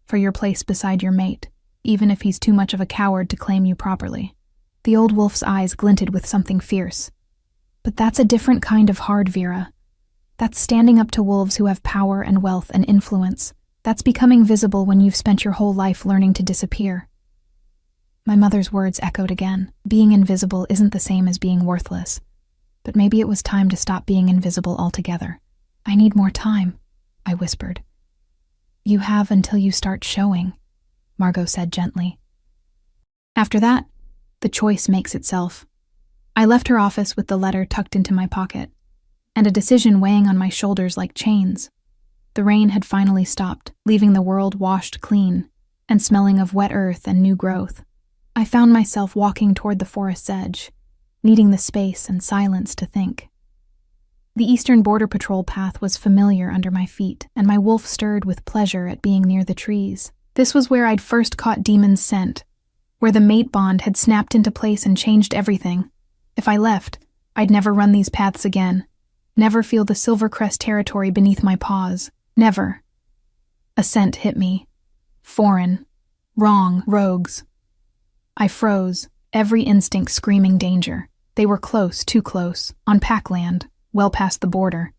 for your place beside your mate, even if he's too much of a coward to claim you properly." The old wolf's eyes glinted with something fierce. "But that's a different kind of hard, Vera. That's standing up to wolves who have power and wealth and influence. That's becoming visible when you've spent your whole life learning to disappear." My mother's words echoed again. Being invisible isn't the same as being worthless. But maybe it was time to stop being invisible altogether. "I need more time," I whispered. "You have until you start showing," Margot said gently. After that, the choice makes itself. I left her office with the letter tucked into my pocket, and a decision weighing on my shoulders like chains. The rain had finally stopped, leaving the world washed clean and smelling of wet earth and new growth. I found myself walking toward the forest's edge, needing the space and silence to think. The Eastern Border Patrol path was familiar under my feet, and my wolf stirred with pleasure at being near the trees. This was where I'd first caught Demon's scent, where the mate bond had snapped into place and changed everything. If I left, I'd never run these paths again, never feel the Silvercrest territory beneath my paws, never. A scent hit me. Foreign. Wrong. Rogues. I froze, every instinct screaming danger. They were close, too close, on packland, well past the border.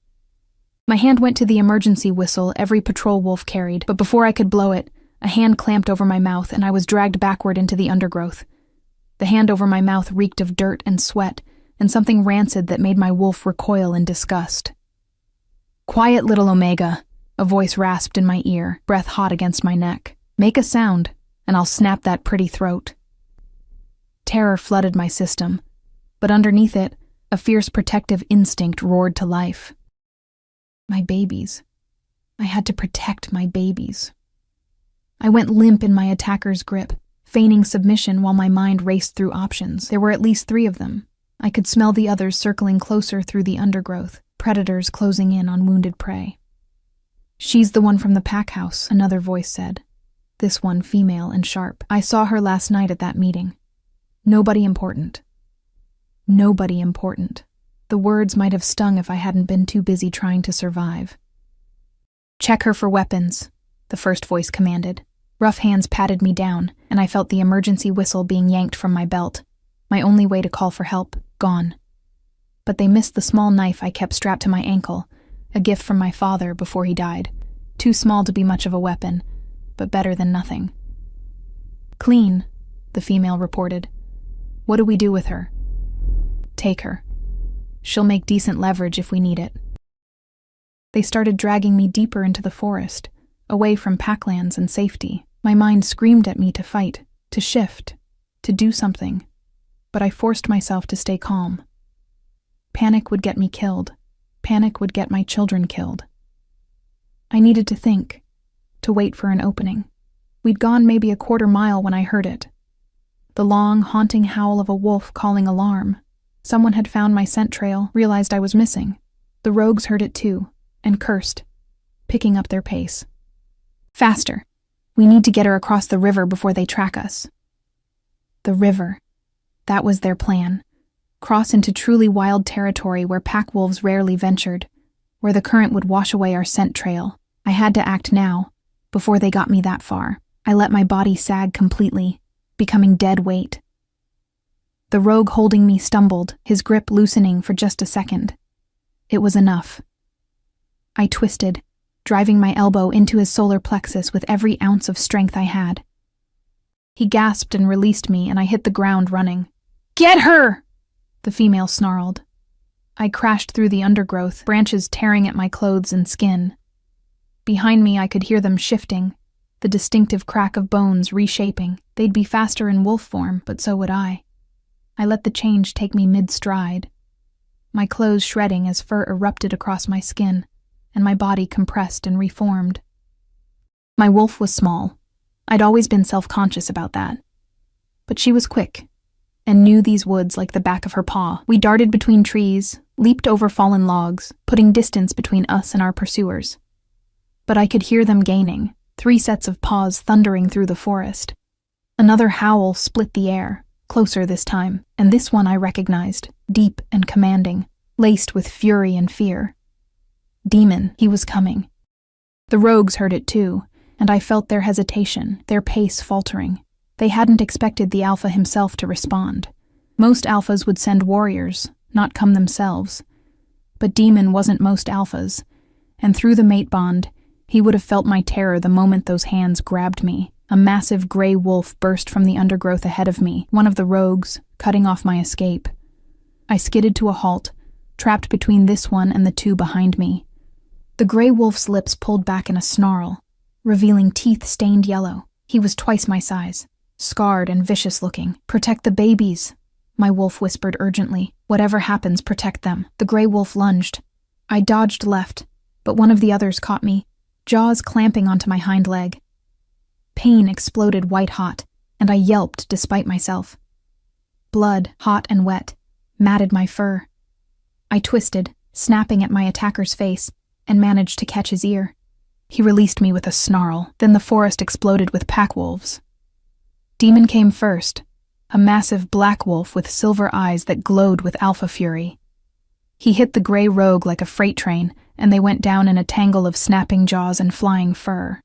My hand went to the emergency whistle every patrol wolf carried, but before I could blow it, a hand clamped over my mouth and I was dragged backward into the undergrowth. The hand over my mouth reeked of dirt and sweat, and something rancid that made my wolf recoil in disgust. "Quiet, little Omega," a voice rasped in my ear, breath hot against my neck. "Make a sound, and I'll snap that pretty throat." Terror flooded my system, but underneath it, a fierce protective instinct roared to life. My babies. I had to protect my babies. I went limp in my attacker's grip, feigning submission while my mind raced through options. There were at least 3 of them. I could smell the others circling closer through the undergrowth, predators closing in on wounded prey. "She's the one from the pack house," another voice said. This one female and sharp. "I saw her last night at that meeting. Nobody important." Nobody important. The words might have stung if I hadn't been too busy trying to survive. "Check her for weapons," the first voice commanded. Rough hands patted me down, and I felt the emergency whistle being yanked from my belt. My only way to call for help, gone. But they missed the small knife I kept strapped to my ankle, a gift from my father before he died. Too small to be much of a weapon, but better than nothing. "Clean," the female reported. "What do we do with her?" "Take her. She'll make decent leverage if we need it." They started dragging me deeper into the forest, away from packlands and safety. My mind screamed at me to fight, to shift, to do something, but I forced myself to stay calm. Panic would get me killed. Panic would get my children killed. I needed to think, to wait for an opening. We'd gone maybe a quarter mile when I heard it. The long, haunting howl of a wolf calling alarm. Someone had found my scent trail, realized I was missing. The rogues heard it too, and cursed, picking up their pace. "Faster! We need to get her across the river before they track us." The river. That was their plan. Cross into truly wild territory where pack wolves rarely ventured, where the current would wash away our scent trail. I had to act now, before they got me that far. I let my body sag completely, becoming dead weight. The rogue holding me stumbled, his grip loosening for just a second. It was enough. I twisted, driving my elbow into his solar plexus with every ounce of strength I had. He gasped and released me, and I hit the ground running. "Get her!" the female snarled. I crashed through the undergrowth, branches tearing at my clothes and skin. Behind me I could hear them shifting, the distinctive crack of bones reshaping. They'd be faster in wolf form, but so would I. I let the change take me mid-stride. my clothes shredding as fur erupted across my skin, and my body compressed and reformed. My wolf was small. I'd always been self-conscious about that. But she was quick, and knew these woods like the back of her paw. We darted between trees, leaped over fallen logs, putting distance between us and our pursuers. But I could hear them gaining, 3 sets of paws thundering through the forest. Another howl split the air, closer this time, and this one I recognized, deep and commanding, laced with fury and fear. Demon, he was coming. The rogues heard it too, and I felt their hesitation, their pace faltering. They hadn't expected the alpha himself to respond. Most alphas would send warriors, not come themselves. But Demon wasn't most alphas, and through the mate bond, he would have felt my terror the moment those hands grabbed me. A massive gray wolf burst from the undergrowth ahead of me, one of the rogues, cutting off my escape. I skidded to a halt, trapped between this one and the 2 behind me. The gray wolf's lips pulled back in a snarl, revealing teeth stained yellow. He was twice my size, scarred and vicious-looking. "Protect the babies," my wolf whispered urgently. "Whatever happens, protect them." The gray wolf lunged. I dodged left, but one of the others caught me, jaws clamping onto my hind leg. Pain exploded white-hot, and I yelped despite myself. Blood, hot and wet, matted my fur. I twisted, snapping at my attacker's face, and managed to catch his ear. He released me with a snarl, then the forest exploded with pack wolves. Demon came first, a massive black wolf with silver eyes that glowed with alpha fury. He hit the gray rogue like a freight train, and they went down in a tangle of snapping jaws and flying fur.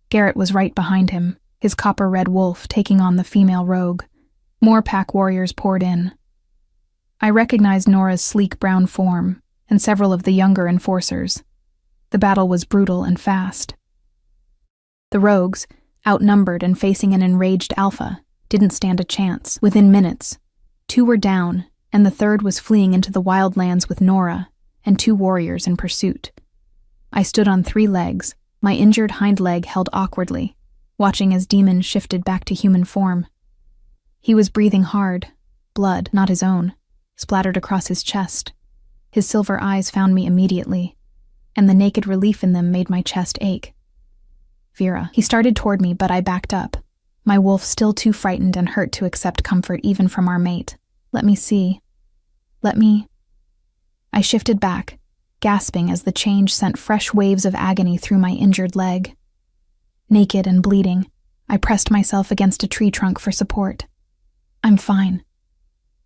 Garrett was right behind him, his copper-red wolf taking on the female rogue. More pack warriors poured in. I recognized Nora's sleek brown form, and several of the younger enforcers. The battle was brutal and fast. The rogues, outnumbered and facing an enraged alpha, didn't stand a chance. Within minutes, 2 were down, and the 3rd was fleeing into the wildlands with Nora and 2 warriors in pursuit. I stood on 3 legs, my injured hind leg held awkwardly, watching as Demon shifted back to human form. He was breathing hard, blood, not his own, splattered across his chest. His silver eyes found me immediately, and the naked relief in them made my chest ache. "Vera." He started toward me, but I backed up, my wolf still too frightened and hurt to accept comfort even from our mate. "Let me see. Let me..." I shifted back, gasping as the change sent fresh waves of agony through my injured leg. Naked and bleeding, I pressed myself against a tree trunk for support. "I'm fine."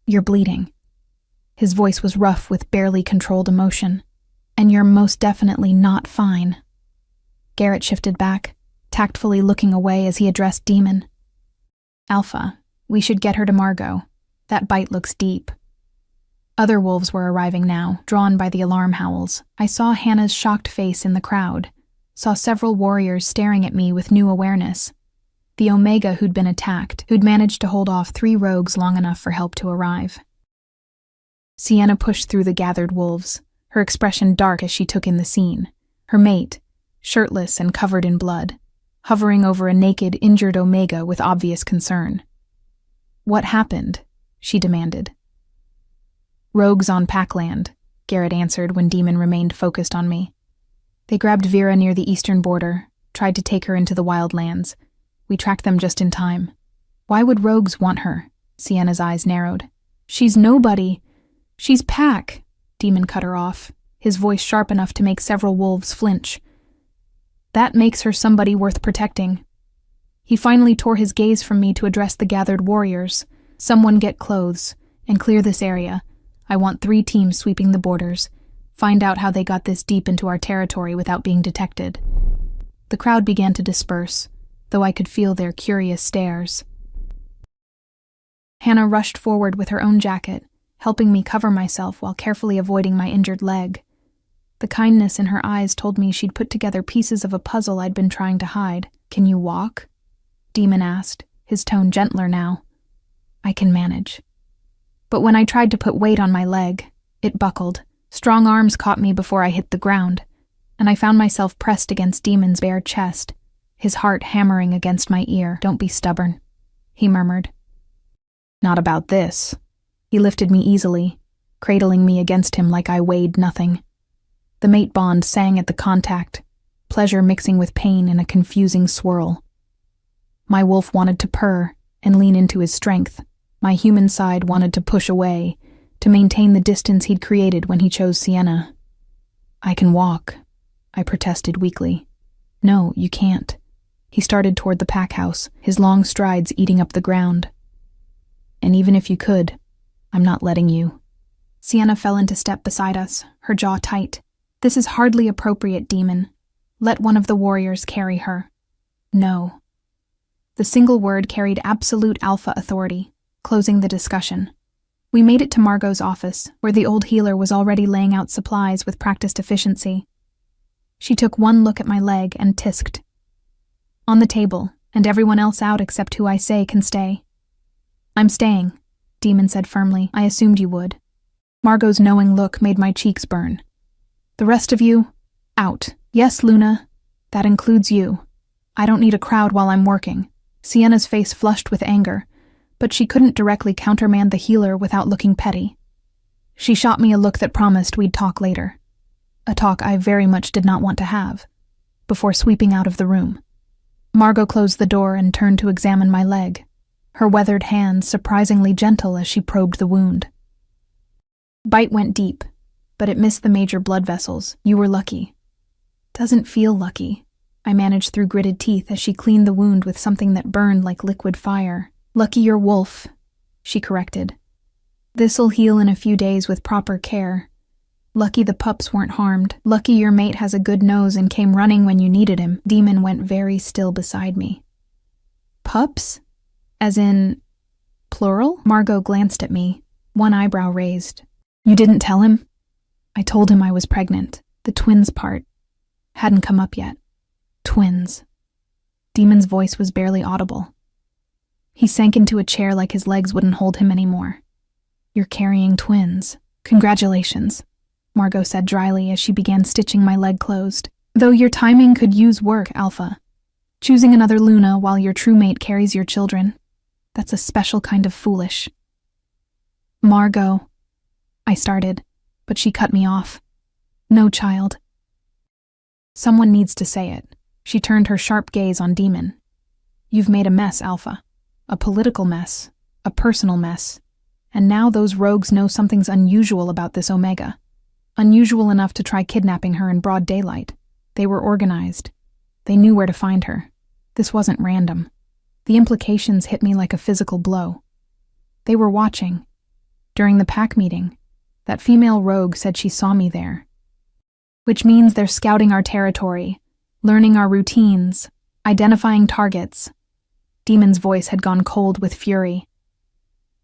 "You're bleeding." His voice was rough with barely controlled emotion. "And you're most definitely not fine." Garrett shifted back, tactfully looking away as he addressed Demon. "Alpha, we should get her to Margot. That bite looks deep." Other wolves were arriving now, drawn by the alarm howls. I saw Hannah's shocked face in the crowd, saw several warriors staring at me with new awareness. The Omega who'd been attacked, who'd managed to hold off 3 rogues long enough for help to arrive. Sienna pushed through the gathered wolves, her expression dark as she took in the scene. Her mate, shirtless and covered in blood, hovering over a naked, injured Omega with obvious concern. "What happened?" she demanded. "Rogues on Packland," Garrett answered when Demon remained focused on me. "They grabbed Vera near the eastern border, tried to take her into the wildlands. We tracked them just in time." "Why would rogues want her?" Sienna's eyes narrowed. "She's nobody. She's Pack," Demon cut her off, his voice sharp enough to make several wolves flinch. "That makes her somebody worth protecting." He finally tore his gaze from me to address the gathered warriors. "Someone get clothes, and clear this area. I want 3 teams sweeping the borders. Find out how they got this deep into our territory without being detected." The crowd began to disperse, though I could feel their curious stares. Hannah rushed forward with her own jacket, helping me cover myself while carefully avoiding my injured leg. The kindness in her eyes told me she'd put together pieces of a puzzle I'd been trying to hide. "Can you walk?" Demon asked, his tone gentler now. "I can manage." But when I tried to put weight on my leg, it buckled. Strong arms caught me before I hit the ground, and I found myself pressed against Demon's bare chest, his heart hammering against my ear. "Don't be stubborn," he murmured. "Not about this." He lifted me easily, cradling me against him like I weighed nothing. The mate bond sang at the contact, pleasure mixing with pain in a confusing swirl. My wolf wanted to purr and lean into his strength. My human side wanted to push away, to maintain the distance he'd created when he chose Sienna. "I can walk," I protested weakly. "No, you can't." He started toward the pack house, his long strides eating up the ground. "And even if you could, I'm not letting you." Sienna fell into step beside us, her jaw tight. "This is hardly appropriate, demon. Let one of the warriors carry her." "No." The single word carried absolute alpha authority, closing the discussion. We made it to Margot's office, where the old healer was already laying out supplies with practiced efficiency. She took one look at my leg and tisked. "On the table, and everyone else out except who I say can stay." "I'm staying," Demon said firmly. "I assumed you would." Margot's knowing look made my cheeks burn. "The rest of you, out." "Yes, Luna, that includes you. I don't need a crowd while I'm working." Sienna's face flushed with anger, but she couldn't directly countermand the healer without looking petty. She shot me a look that promised we'd talk later. A talk I very much did not want to have, before sweeping out of the room. Margot closed the door and turned to examine my leg, her weathered hands surprisingly gentle as she probed the wound. "Bite went deep, but it missed the major blood vessels. You were lucky." "Doesn't feel lucky," I managed through gritted teeth as she cleaned the wound with something that burned like liquid fire. "Lucky your wolf," she corrected. "This'll heal in a few days with proper care. Lucky the pups weren't harmed. Lucky your mate has a good nose and came running when you needed him." Demon went very still beside me. "Pups? As in, plural?" Margot glanced at me, one eyebrow raised. "You didn't tell him?" "I told him I was pregnant. The twins part hadn't come up yet." "Twins." Demon's voice was barely audible. He sank into a chair like his legs wouldn't hold him anymore. "You're carrying twins. Congratulations," Margot said dryly as she began stitching my leg closed. "Though your timing could use work, Alpha. Choosing another Luna while your true mate carries your children. That's a special kind of foolish." "Margot," I started, but she cut me off. "No, child." "Someone needs to say it." She turned her sharp gaze on Demon. "You've made a mess, Alpha. A political mess, a personal mess, and now those rogues know something's unusual about this Omega. Unusual enough to try kidnapping her in broad daylight. They were organized. They knew where to find her. This wasn't random. The implications hit me like a physical blow. They were watching. During the pack meeting, that female rogue said she saw me there. Which means they're scouting our territory, learning our routines, identifying targets. Demon's voice had gone cold with fury.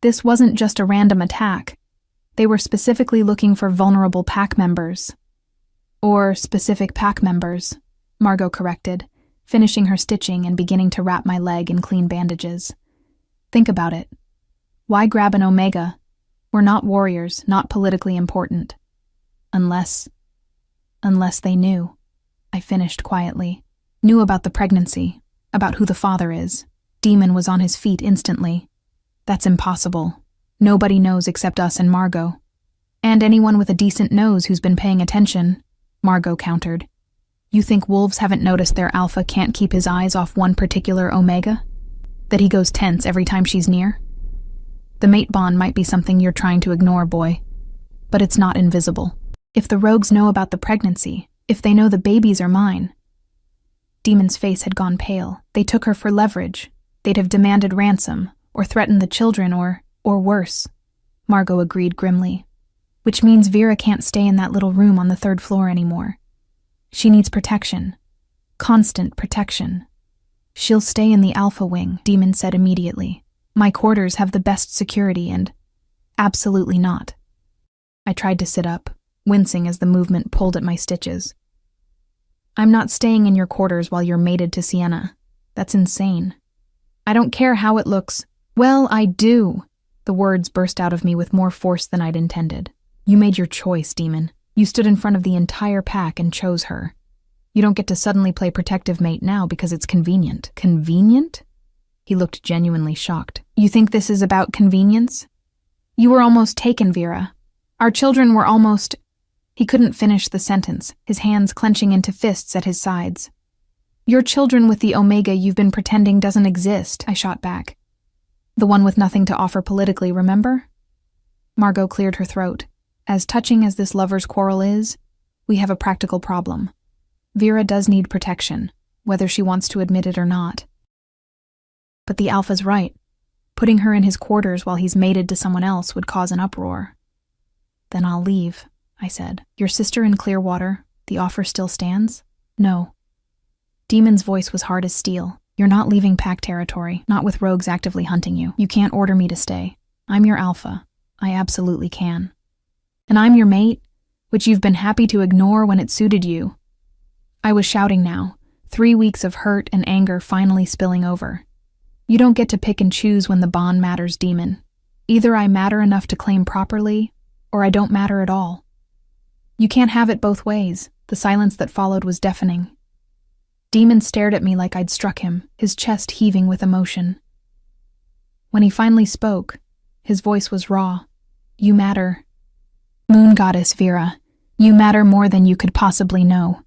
This wasn't just a random attack. They were specifically looking for vulnerable pack members. Or specific pack members, Margot corrected, finishing her stitching and beginning to wrap my leg in clean bandages. "Think about it. Why grab an Omega? We're not warriors, not politically important. Unless they knew," I finished quietly. "Knew about the pregnancy, about who the father is." Demon was on his feet instantly. "That's impossible. Nobody knows except us and Margot. And anyone with a decent nose who's been paying attention," Margot countered. "You think wolves haven't noticed their Alpha can't keep his eyes off one particular Omega? That he goes tense every time she's near? The mate bond might be something you're trying to ignore, boy. But it's not invisible. If the rogues know about the pregnancy, if they know the babies are mine..." Demon's face had gone pale. "They took her for leverage. They'd have demanded ransom, or threatened the children, or worse," Margot agreed grimly. "Which means Vera can't stay in that little room on the 3rd floor anymore. She needs protection. Constant protection. She'll stay in the Alpha wing," Demon said immediately. "My quarters have the best security and..." "Absolutely not." I tried to sit up, wincing as the movement pulled at my stitches. "I'm not staying in your quarters while you're mated to Sienna. That's insane. I don't care how it looks." "Well, I do." The words burst out of me with more force than I'd intended. "You made your choice, Demon. You stood in front of the entire pack and chose her. You don't get to suddenly play protective mate now because it's convenient." "Convenient?" He looked genuinely shocked. "You think this is about convenience? You were almost taken, Vera. Our children were almost... He couldn't finish the sentence, his hands clenching into fists at his sides. Your children with the Omega you've been pretending doesn't exist, I shot back. The one with nothing to offer politically, remember? Margot cleared her throat. As touching as this lover's quarrel is, we have a practical problem. Vera does need protection, whether she wants to admit it or not. But the Alpha's right. Putting her in his quarters while he's mated to someone else would cause an uproar. Then I'll leave, I said. Your sister in Clearwater, the offer still stands? No. Demon's voice was hard as steel. You're not leaving pack territory, not with rogues actively hunting you. You can't order me to stay. I'm your Alpha. I absolutely can. And I'm your mate, which you've been happy to ignore when it suited you. I was shouting now, 3 weeks of hurt and anger finally spilling over. You don't get to pick and choose when the bond matters, Demon. Either I matter enough to claim properly, or I don't matter at all. You can't have it both ways. The silence that followed was deafening. Demon stared at me like I'd struck him, his chest heaving with emotion. When he finally spoke, his voice was raw. You matter. Moon Goddess Vera, you matter more than you could possibly know.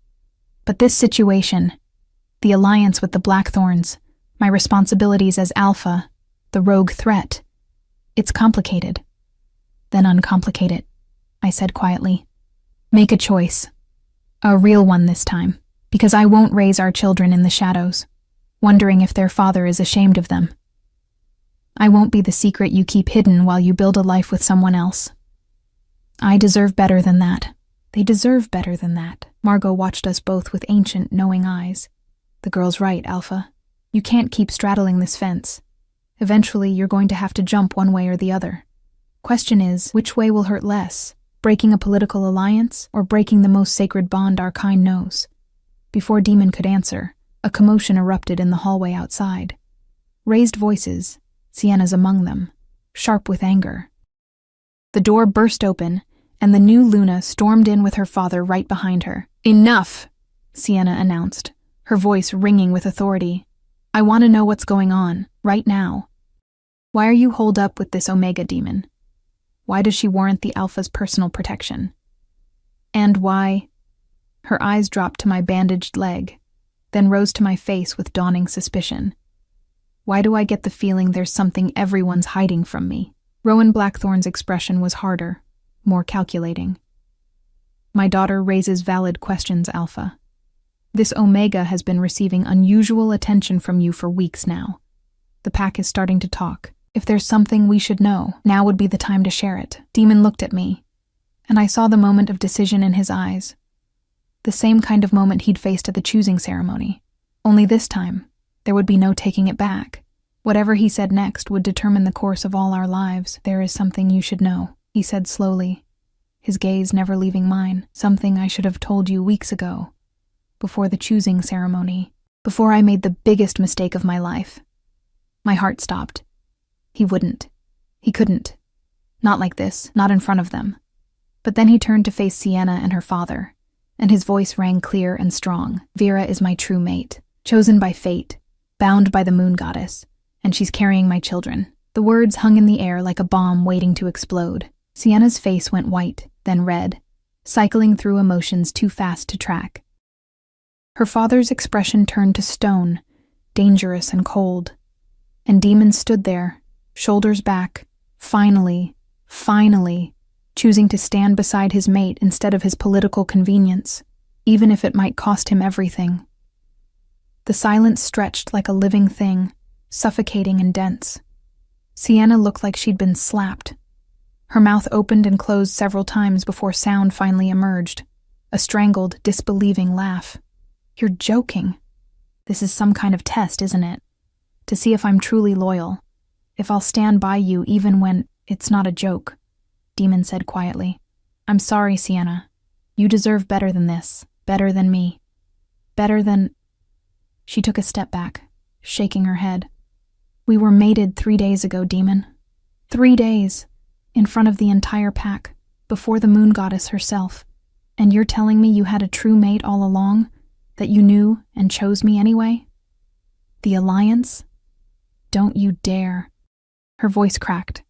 But this situation, the alliance with the Blackthorns, my responsibilities as Alpha, the rogue threat, it's complicated. Then uncomplicate it, I said quietly. Make a choice. A real one this time, because I won't raise our children in the shadows, wondering if their father is ashamed of them. I won't be the secret you keep hidden while you build a life with someone else. I deserve better than that. They deserve better than that. Margot watched us both with ancient, knowing eyes. The girl's right, Alpha. You can't keep straddling this fence. Eventually, you're going to have to jump one way or the other. Question is, which way will hurt less? Breaking a political alliance, or breaking the most sacred bond our kind knows? Before Demon could answer, a commotion erupted in the hallway outside. Raised voices, Sienna's among them, sharp with anger. The door burst open, and the new Luna stormed in with her father right behind her. Enough, Sienna announced, her voice ringing with authority. I want to know what's going on, right now. Why are you holed up with this Omega demon? Why does she warrant the Alpha's personal protection? And why... Her eyes dropped to my bandaged leg, then rose to my face with dawning suspicion. Why do I get the feeling there's something everyone's hiding from me? Rowan Blackthorn's expression was harder, more calculating. My daughter raises valid questions, Alpha. This Omega has been receiving unusual attention from you for weeks now. The pack is starting to talk. If there's something we should know, now would be the time to share it. Demon looked at me, and I saw the moment of decision in his eyes. The same kind of moment he'd faced at the choosing ceremony. Only this time, there would be no taking it back. Whatever he said next would determine the course of all our lives. There is something you should know, he said slowly, his gaze never leaving mine. Something I should have told you weeks ago, before the choosing ceremony, before I made the biggest mistake of my life. My heart stopped. He wouldn't. He couldn't. Not like this, not in front of them. But then he turned to face Sienna and her father, and his voice rang clear and strong. Vera is my true mate, chosen by fate, bound by the Moon Goddess, and she's carrying my children. The words hung in the air like a bomb waiting to explode. Sienna's face went white, then red, cycling through emotions too fast to track. Her father's expression turned to stone, dangerous and cold. And Demon stood there, shoulders back, finally, choosing to stand beside his mate instead of his political convenience, even if it might cost him everything. The silence stretched like a living thing, suffocating and dense. Sienna looked like she'd been slapped. Her mouth opened and closed several times before sound finally emerged, a strangled, disbelieving laugh. You're joking. This is some kind of test, isn't it? To see if I'm truly loyal. If I'll stand by you even when it's not a joke, Demon said quietly. I'm sorry, Sienna. You deserve better than this, better than me, better than... She took a step back, shaking her head. We were mated 3 days ago, Demon. 3 days, in front of the entire pack, before the Moon Goddess herself. And you're telling me you had a true mate all along? That you knew and chose me anyway? The alliance? Don't you dare. Her voice cracked,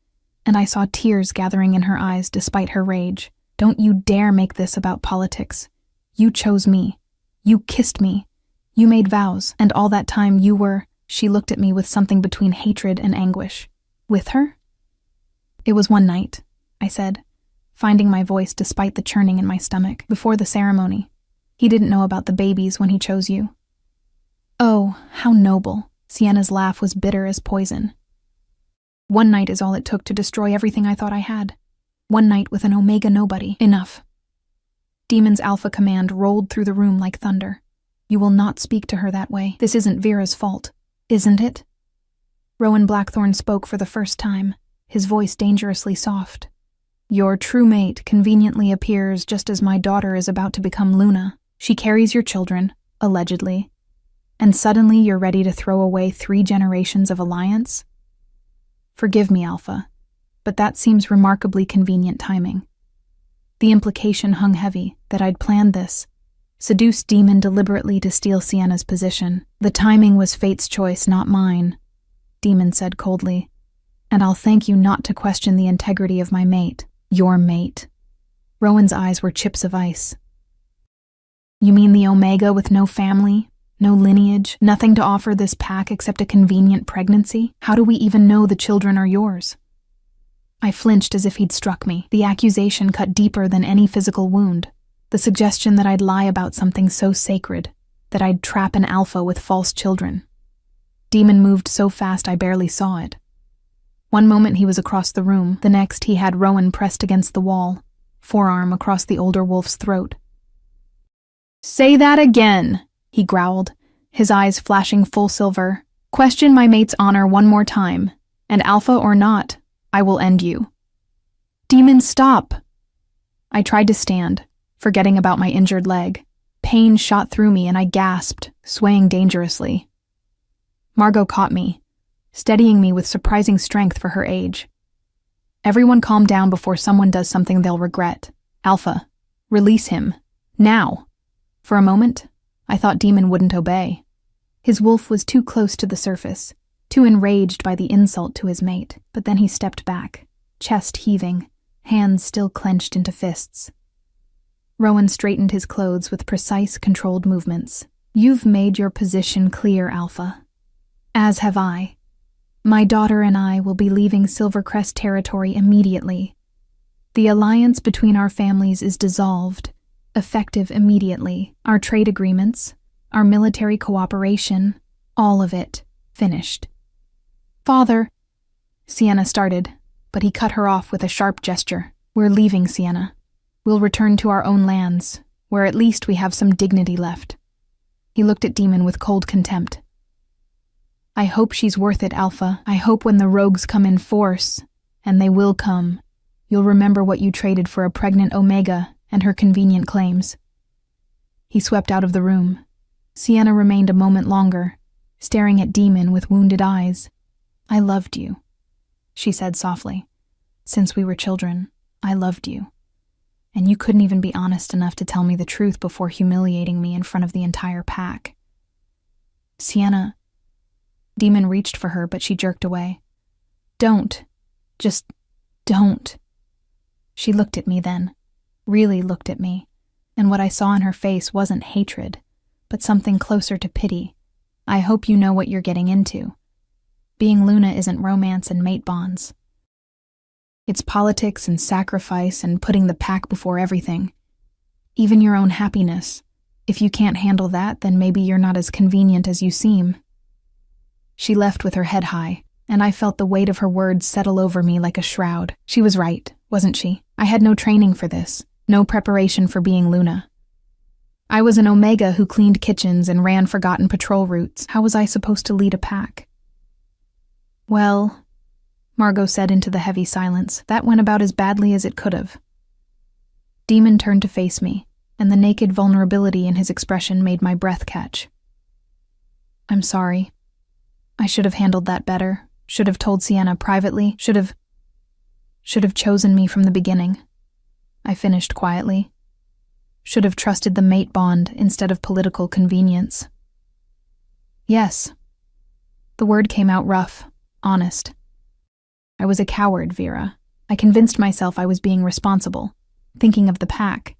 and I saw tears gathering in her eyes despite her rage. "Don't you dare make this about politics. You chose me. You kissed me. You made vows, and all that time you were—" She looked at me with something between hatred and anguish. "With her?" "It was one night," I said, finding my voice despite the churning in my stomach. "Before the ceremony. He didn't know about the babies when he chose you." "Oh, how noble." Sienna's laugh was bitter as poison. "One night is all it took to destroy everything I thought I had. One night with an Omega nobody. Enough." Demon's alpha command rolled through the room like thunder. "You will not speak to her that way. This isn't Vera's fault, isn't it?" Rowan Blackthorn spoke for the first time, his voice dangerously soft. "Your true mate conveniently appears just as my daughter is about to become Luna. She carries your children, allegedly. And suddenly you're ready to throw away 3 generations of alliance? Forgive me, Alpha, but that seems remarkably convenient timing." The implication hung heavy, that I'd planned this, seduced Demon deliberately to steal Sienna's position. "The timing was fate's choice, not mine," Demon said coldly. "And I'll thank you not to question the integrity of my mate. Your mate." Rowan's eyes were chips of ice. "You mean the Omega with no family, no lineage, nothing to offer this pack except a convenient pregnancy? How do we even know the children are yours?" I flinched as if he'd struck me. The accusation cut deeper than any physical wound. The suggestion that I'd lie about something so sacred, that I'd trap an alpha with false children. Demon moved so fast I barely saw it. One moment he was across the room, the next he had Rowan pressed against the wall, forearm across the older wolf's throat. "Say that again," he growled, his eyes flashing full silver. "Question my mate's honor one more time, and alpha or not, I will end you." "Demon, stop!" I tried to stand, forgetting about my injured leg. Pain shot through me and I gasped, swaying dangerously. Margot caught me, steadying me with surprising strength for her age. "Everyone calm down before someone does something they'll regret. Alpha, release him. Now!" For a moment, I thought Demon wouldn't obey. His wolf was too close to the surface, too enraged by the insult to his mate, but then he stepped back, chest heaving, hands still clenched into fists. Rowan straightened his clothes with precise, controlled movements. "You've made your position clear, Alpha. As have I. My daughter and I will be leaving Silvercrest territory immediately. The alliance between our families is dissolved, effective immediately. Our trade agreements, our military cooperation, all of it, finished." "Father," Sienna started, but he cut her off with a sharp gesture. "We're leaving, Sienna. We'll return to our own lands, where at least we have some dignity left." He looked at Demon with cold contempt. "I hope she's worth it, Alpha. I hope when the rogues come in force, and they will come, you'll remember what you traded for a pregnant Omega and her convenient claims." He swept out of the room. Sienna remained a moment longer, staring at Demon with wounded eyes. "I loved you," she said softly. "Since we were children, I loved you. And you couldn't even be honest enough to tell me the truth before humiliating me in front of the entire pack." "Sienna..." Demon reached for her, but she jerked away. "Don't. Just don't." She looked at me then, really looked at me, and what I saw in her face wasn't hatred, but something closer to pity. "I hope you know what you're getting into. Being Luna isn't romance and mate bonds. It's politics and sacrifice and putting the pack before everything. Even your own happiness. If you can't handle that, then maybe you're not as convenient as you seem." She left with her head high, and I felt the weight of her words settle over me like a shroud. She was right, wasn't she? I had no training for this, no preparation for being Luna. I was an Omega who cleaned kitchens and ran forgotten patrol routes. How was I supposed to lead a pack? "Well," Margot said into the heavy silence, "that went about as badly as it could have." Demon turned to face me, and the naked vulnerability in his expression made my breath catch. "I'm sorry. I should have handled that better, should have told Sienna privately, should have chosen me from the beginning," I finished quietly. "Should have trusted the mate bond instead of political convenience." "Yes." The word came out rough, honest. I was a coward, Vera. I convinced myself I was being responsible, thinking of the pack.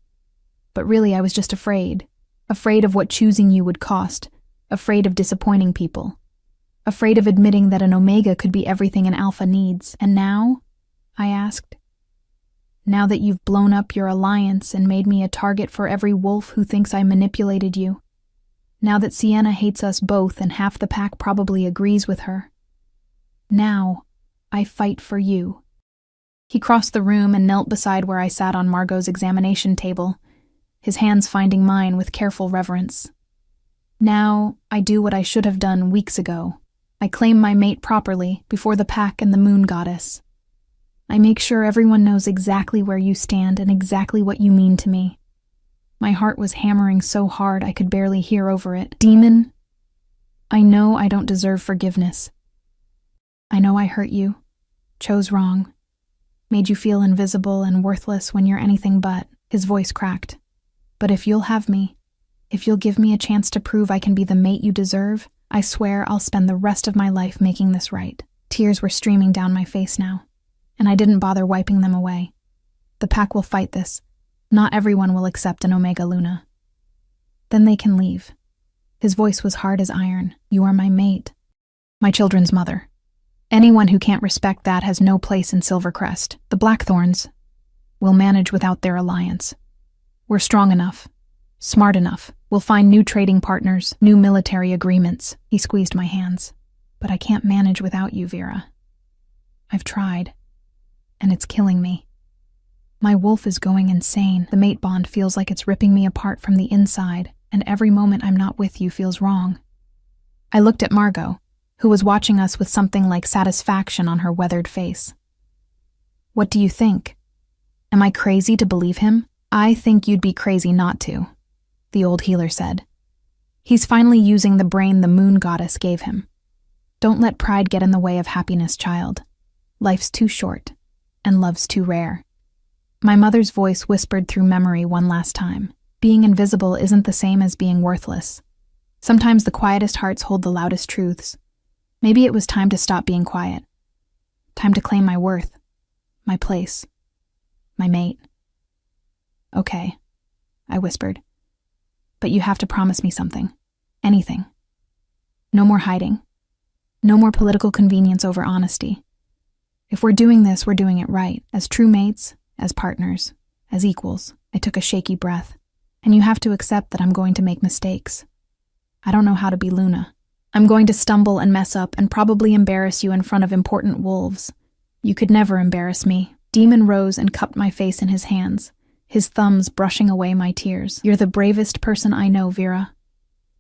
But really I was just afraid. Afraid of what choosing you would cost. Afraid of disappointing people. Afraid of admitting that an Omega could be everything an Alpha needs. And now? I asked. Now that you've blown up your alliance and made me a target for every wolf who thinks I manipulated you. Now that Sienna hates us both and half the pack probably agrees with her. Now, I fight for you. He crossed the room and knelt beside where I sat on Margot's examination table, his hands finding mine with careful reverence. Now, I do what I should have done weeks ago. I claim my mate properly before the pack and the moon goddess. I make sure everyone knows exactly where you stand and exactly what you mean to me. My heart was hammering so hard I could barely hear over it. Demon, I know I don't deserve forgiveness. I know I hurt you, chose wrong, made you feel invisible and worthless when you're anything but. His voice cracked. But if you'll have me, if you'll give me a chance to prove I can be the mate you deserve, I swear I'll spend the rest of my life making this right. Tears were streaming down my face now, and I didn't bother wiping them away. The pack will fight this. Not everyone will accept an Omega Luna. Then they can leave. His voice was hard as iron. You are my mate. My children's mother. Anyone who can't respect that has no place in Silvercrest. The Blackthorns will manage without their alliance. We're strong enough. Smart enough. We'll find new trading partners, new military agreements. He squeezed my hands. But I can't manage without you, Vera. I've tried. And it's killing me. My wolf is going insane. The mate bond feels like it's ripping me apart from the inside, and every moment I'm not with you feels wrong. I looked at Margot, who was watching us with something like satisfaction on her weathered face. What do you think? Am I crazy to believe him? I think you'd be crazy not to, the old healer said. He's finally using the brain the moon goddess gave him. Don't let pride get in the way of happiness, child. Life's too short, and love's too rare. My mother's voice whispered through memory one last time. Being invisible isn't the same as being worthless. Sometimes the quietest hearts hold the loudest truths. Maybe it was time to stop being quiet. Time to claim my worth, my place, my mate. Okay, I whispered. But you have to promise me something. Anything. No more hiding. No more political convenience over honesty. If we're doing this, we're doing it right, as true mates, as partners, as equals. I took a shaky breath. And you have to accept that I'm going to make mistakes. I don't know how to be Luna. I'm going to stumble and mess up and probably embarrass you in front of important wolves. You could never embarrass me. Demon rose and cupped my face in his hands, his thumbs brushing away my tears. You're the bravest person I know, Vera.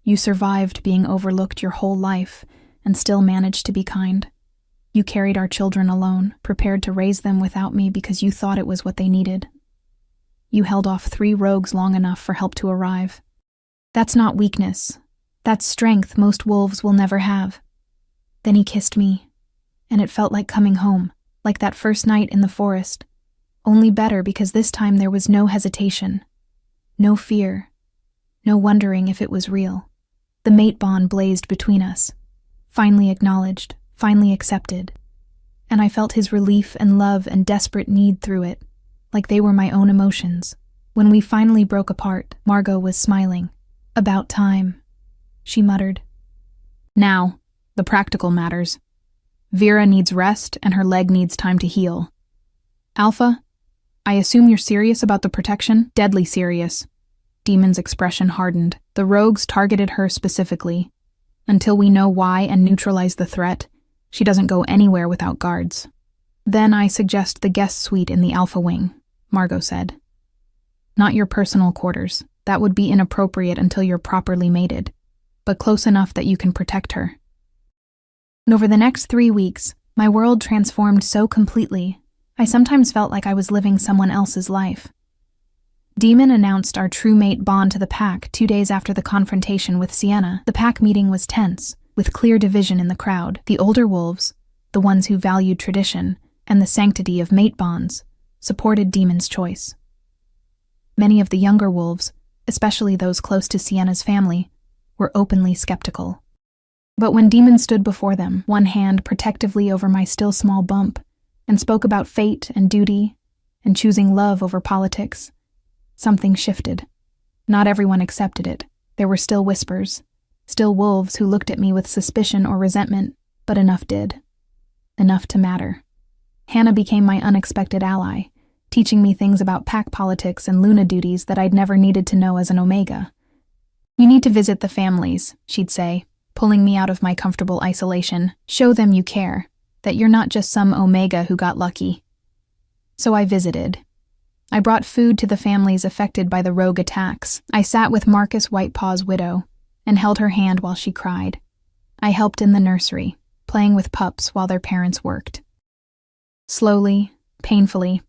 You survived being overlooked your whole life and still managed to be kind. You carried our children alone, prepared to raise them without me because you thought it was what they needed. You held off 3 rogues long enough for help to arrive. That's not weakness. That's strength most wolves will never have. Then he kissed me, and it felt like coming home, like that first night in the forest. Only better because this time there was no hesitation, no fear, no wondering if it was real. The mate bond blazed between us, finally acknowledged, finally accepted, and I felt his relief and love and desperate need through it, like they were my own emotions. When we finally broke apart, Margot was smiling. About time, she muttered. Now, the practical matters. Vera needs rest and her leg needs time to heal. Alpha, I assume you're serious about the protection? Deadly serious. Demon's expression hardened. The rogues targeted her specifically. Until we know why and neutralize the threat, she doesn't go anywhere without guards. Then I suggest the guest suite in the Alpha Wing, Margot said. Not your personal quarters. That would be inappropriate until you're properly mated, but close enough that you can protect her. And over the next 3 weeks, my world transformed so completely, I sometimes felt like I was living someone else's life. Demon announced our true mate bond to the pack 2 days after the confrontation with Sienna. The pack meeting was tense, with clear division in the crowd. The older wolves, the ones who valued tradition and the sanctity of mate bonds, supported Demon's choice. Many of the younger wolves, especially those close to Sienna's family, were openly skeptical. But when Demon stood before them, one hand protectively over my still small bump, and spoke about fate and duty and choosing love over politics. Something shifted. Not everyone accepted it. There were still whispers, still wolves who looked at me with suspicion or resentment, but enough did. Enough to matter. Hannah became my unexpected ally, teaching me things about pack politics and Luna duties that I'd never needed to know as an Omega. "You need to visit the families," she'd say, pulling me out of my comfortable isolation. "Show them you care, that you're not just some Omega who got lucky." So I visited. I brought food to the families affected by the rogue attacks. I sat with Marcus Whitepaw's widow and held her hand while she cried. I helped in the nursery, playing with pups while their parents worked. Slowly, painfully,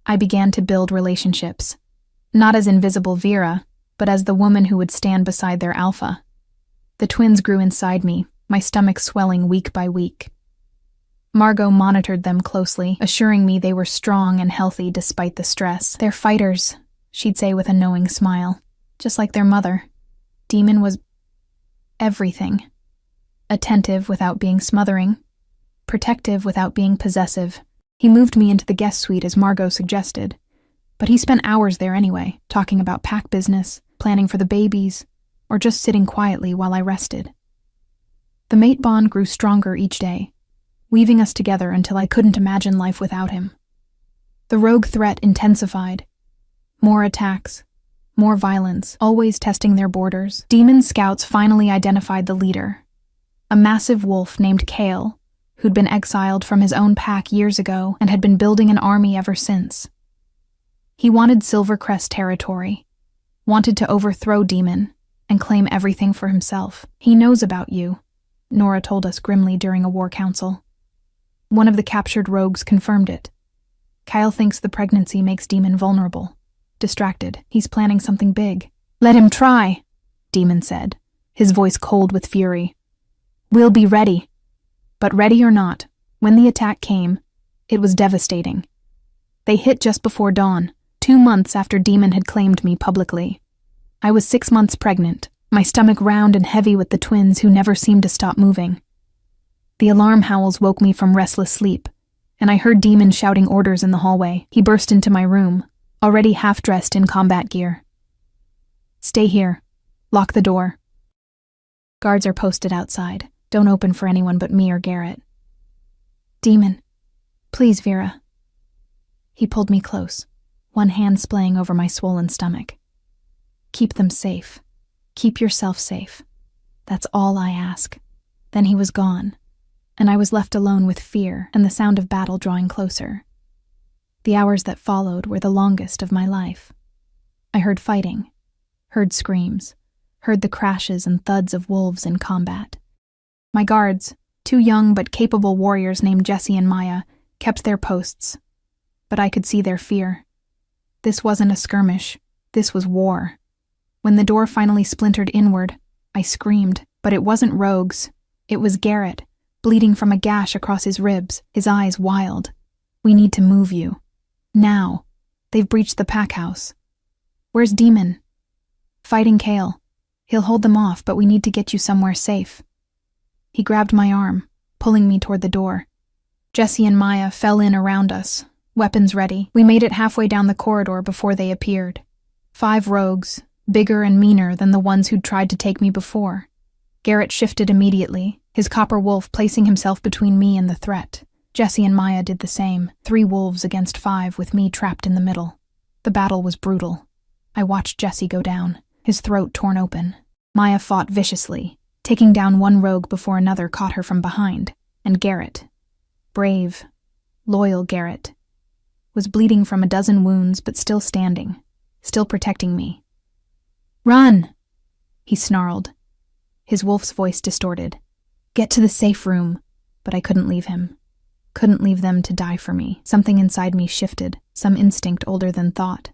I began to build relationships. Not as Invisible Vera, but as the woman who would stand beside their alpha. The twins grew inside me, my stomach swelling week by week. Margot monitored them closely, assuring me they were strong and healthy despite the stress. "They're fighters," she'd say with a knowing smile, just like their mother. Demon was everything. Attentive without being smothering. Protective without being possessive. He moved me into the guest suite as Margot suggested, but he spent hours there anyway, talking about pack business, planning for the babies, or just sitting quietly while I rested. The mate bond grew stronger each day, weaving us together until I couldn't imagine life without him. The rogue threat intensified. More attacks, more violence, always testing their borders. Demon scouts finally identified the leader, a massive wolf named Kale, who'd been exiled from his own pack years ago and had been building an army ever since. He wanted Silvercrest territory, wanted to overthrow Demon and claim everything for himself. "He knows about you," Nora told us grimly during a war council. One of the captured rogues confirmed it. "Kyle thinks the pregnancy makes Demon vulnerable. Distracted. He's planning something big." "Let him try," Demon said, his voice cold with fury. "We'll be ready." But ready or not, when the attack came, it was devastating. They hit just before dawn, 2 months after Demon had claimed me publicly. I was 6 months pregnant, my stomach round and heavy with the twins who never seemed to stop moving. The alarm howls woke me from restless sleep, and I heard Demon shouting orders in the hallway. He burst into my room, already half-dressed in combat gear. "Stay here. Lock the door. Guards are posted outside. Don't open for anyone but me or Garrett." "Demon. Please, Vera." He pulled me close, one hand splaying over my swollen stomach. "Keep them safe. Keep yourself safe. That's all I ask." Then he was gone, and I was left alone with fear and the sound of battle drawing closer. The hours that followed were the longest of my life. I heard fighting, heard screams, heard the crashes and thuds of wolves in combat. My guards, 2 young but capable warriors named Jesse and Maya, kept their posts, but I could see their fear. This wasn't a skirmish, this was war. When the door finally splintered inward, I screamed, but it wasn't rogues. It was Garrett, bleeding from a gash across his ribs, his eyes wild. "We need to move you. Now. They've breached the pack house." "Where's Demon?" "Fighting Kale. He'll hold them off, but we need to get you somewhere safe." He grabbed my arm, pulling me toward the door. Jesse and Maya fell in around us, weapons ready. We made it halfway down the corridor before they appeared. 5 rogues, bigger and meaner than the ones who'd tried to take me before. Garrett shifted immediately, his copper wolf placing himself between me and the threat. Jesse and Maya did the same, 3 wolves against 5 with me trapped in the middle. The battle was brutal. I watched Jesse go down, his throat torn open. Maya fought viciously, taking down one rogue before another caught her from behind, and Garrett, brave, loyal Garrett, was bleeding from a dozen wounds but still standing, still protecting me. "Run!" he snarled, his wolf's voice distorted. "Get to the safe room." But I couldn't leave him. Couldn't leave them to die for me. Something inside me shifted, some instinct older than thought.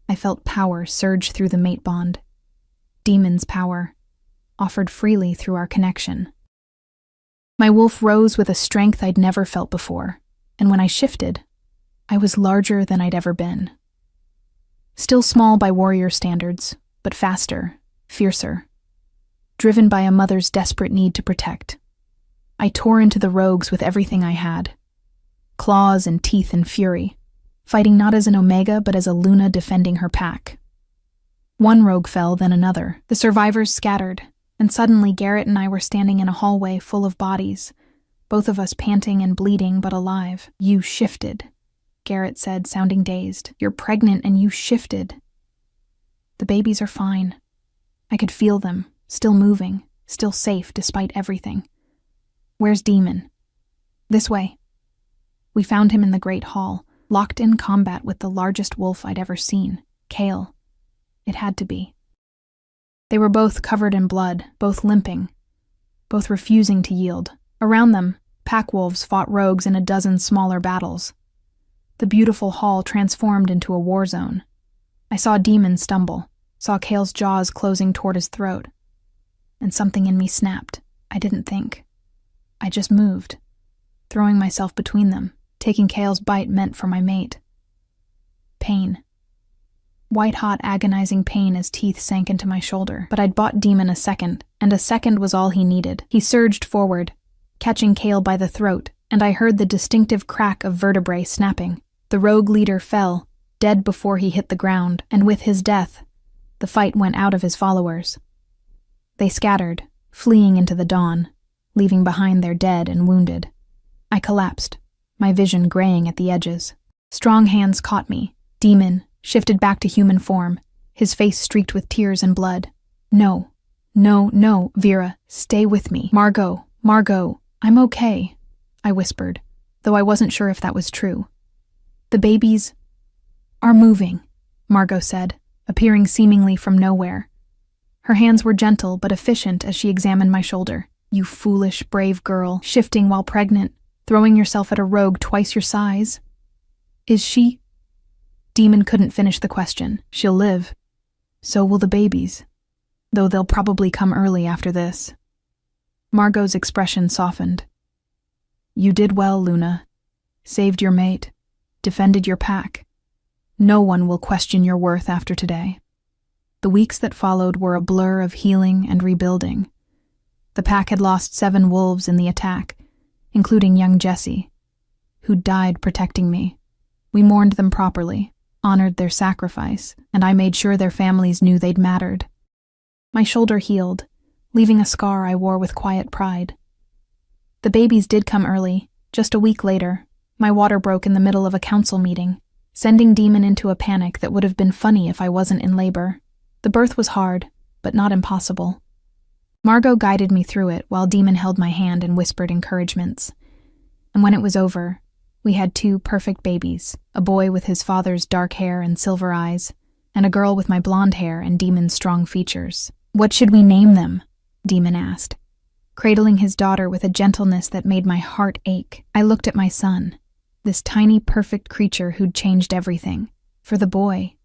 I felt power surge through the mate bond. Demon's power, offered freely through our connection. My wolf rose with a strength I'd never felt before, and when I shifted, I was larger than I'd ever been. Still small by warrior standards, but faster, fiercer. Driven by a mother's desperate need to protect. I tore into the rogues with everything I had. claws and teeth and fury, fighting not as an Omega but as a Luna defending her pack. One rogue fell, then another. The survivors scattered, and suddenly Garrett and I were standing in a hallway full of bodies, both of us panting and bleeding but alive. "You shifted," Garrett said, sounding dazed. "You're pregnant and you shifted." "The babies are fine." I could feel them, still moving, still safe despite everything. "Where's Demon?" "This way." We found him in the great hall, locked in combat with the largest wolf I'd ever seen, Kale. It had to be. They were both covered in blood, both limping, both refusing to yield. Around them, pack wolves fought rogues in a dozen smaller battles. The beautiful hall transformed into a war zone. I saw Demon stumble, saw Kale's jaws closing toward his throat, and something in me snapped. I didn't think. I just moved, throwing myself between them, taking Kale's bite meant for my mate. Pain. White-hot, agonizing pain as teeth sank into my shoulder. But I'd bought Demon a second, and a second was all he needed. He surged forward, catching Kale by the throat, and I heard the distinctive crack of vertebrae snapping. The rogue leader fell, dead before he hit the ground, and with his death, the fight went out of his followers. They scattered, fleeing into the dawn, leaving behind their dead and wounded. I collapsed, my vision graying at the edges. Strong hands caught me. Demon shifted back to human form, his face streaked with tears and blood. "No, no, no, Vera, stay with me. Margot, I'm okay," I whispered, though I wasn't sure if that was true. "The babies are moving," Margot said, appearing seemingly from nowhere. Her hands were gentle but efficient as she examined my shoulder. "You foolish, brave girl, shifting while pregnant, throwing yourself at a rogue twice your size. Is she?" Demon couldn't finish the question. "She'll live. So will the babies, though they'll probably come early after this." Margot's expression softened. "You did well, Luna. Saved your mate, defended your pack. No one will question your worth after today." The weeks that followed were a blur of healing and rebuilding. The pack had lost 7 wolves in the attack, including young Jesse, who died protecting me. We mourned them properly, honored their sacrifice, and I made sure their families knew they'd mattered. My shoulder healed, leaving a scar I wore with quiet pride. The babies did come early. Just a week later, my water broke in the middle of a council meeting, sending Demon into a panic that would have been funny if I wasn't in labor. The birth was hard, but not impossible. Margot guided me through it while Demon held my hand and whispered encouragements. And when it was over, we had 2 perfect babies, a boy with his father's dark hair and silver eyes, and a girl with my blonde hair and Demon's strong features. "What should we name them?" Demon asked, cradling his daughter with a gentleness that made my heart ache. I looked at my son, this tiny, perfect creature who'd changed everything. For the boy,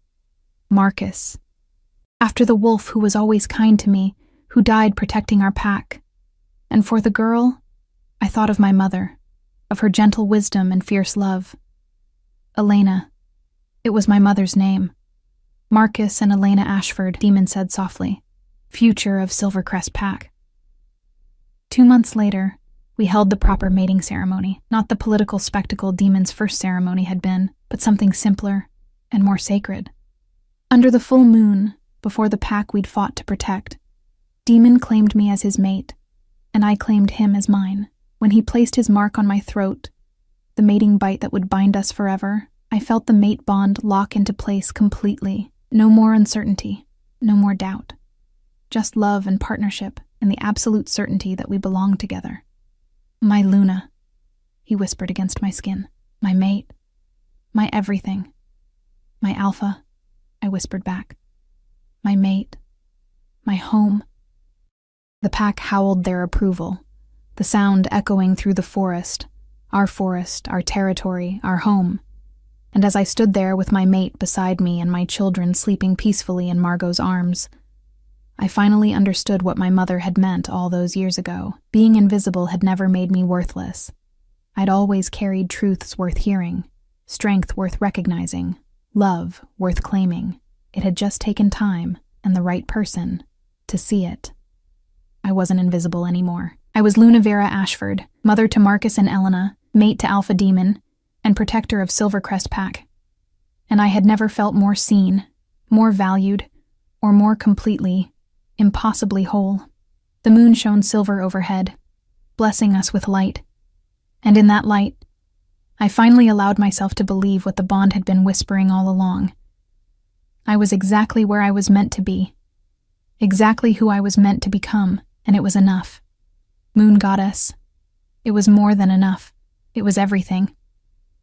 Marcus. After the wolf who was always kind to me, who died protecting our pack. And for the girl, I thought of my mother, of her gentle wisdom and fierce love. Elena. It was my mother's name. Marcus and Elena Ashford, Demon said softly. Future of Silvercrest Pack. 2 months later, we held the proper mating ceremony, not the political spectacle Demon's first ceremony had been, but something simpler and more sacred. Under the full moon, before the pack we'd fought to protect, Demon claimed me as his mate, and I claimed him as mine. When he placed his mark on my throat, the mating bite that would bind us forever, I felt the mate bond lock into place completely. No more uncertainty, no more doubt. Just love and partnership and the absolute certainty that we belonged together. "My Luna," he whispered against my skin. "My mate. My everything. My alpha," I whispered back. "My mate. My home." The pack howled their approval, the sound echoing through the forest, our territory, our home. And as I stood there with my mate beside me and my children sleeping peacefully in Margot's arms, I finally understood what my mother had meant all those years ago. Being invisible had never made me worthless. I'd always carried truths worth hearing, strength worth recognizing, love worth claiming. It had just taken time and the right person to see it. I wasn't invisible anymore. I was Luna Vera Ashford, mother to Marcus and Elena, mate to Alpha Demon, and protector of Silvercrest Pack. And I had never felt more seen, more valued, or more completely, impossibly whole. The moon shone silver overhead, blessing us with light. And in that light, I finally allowed myself to believe what the bond had been whispering all along. I was exactly where I was meant to be, exactly who I was meant to become, and it was enough. Moon Goddess. It was more than enough. It was everything.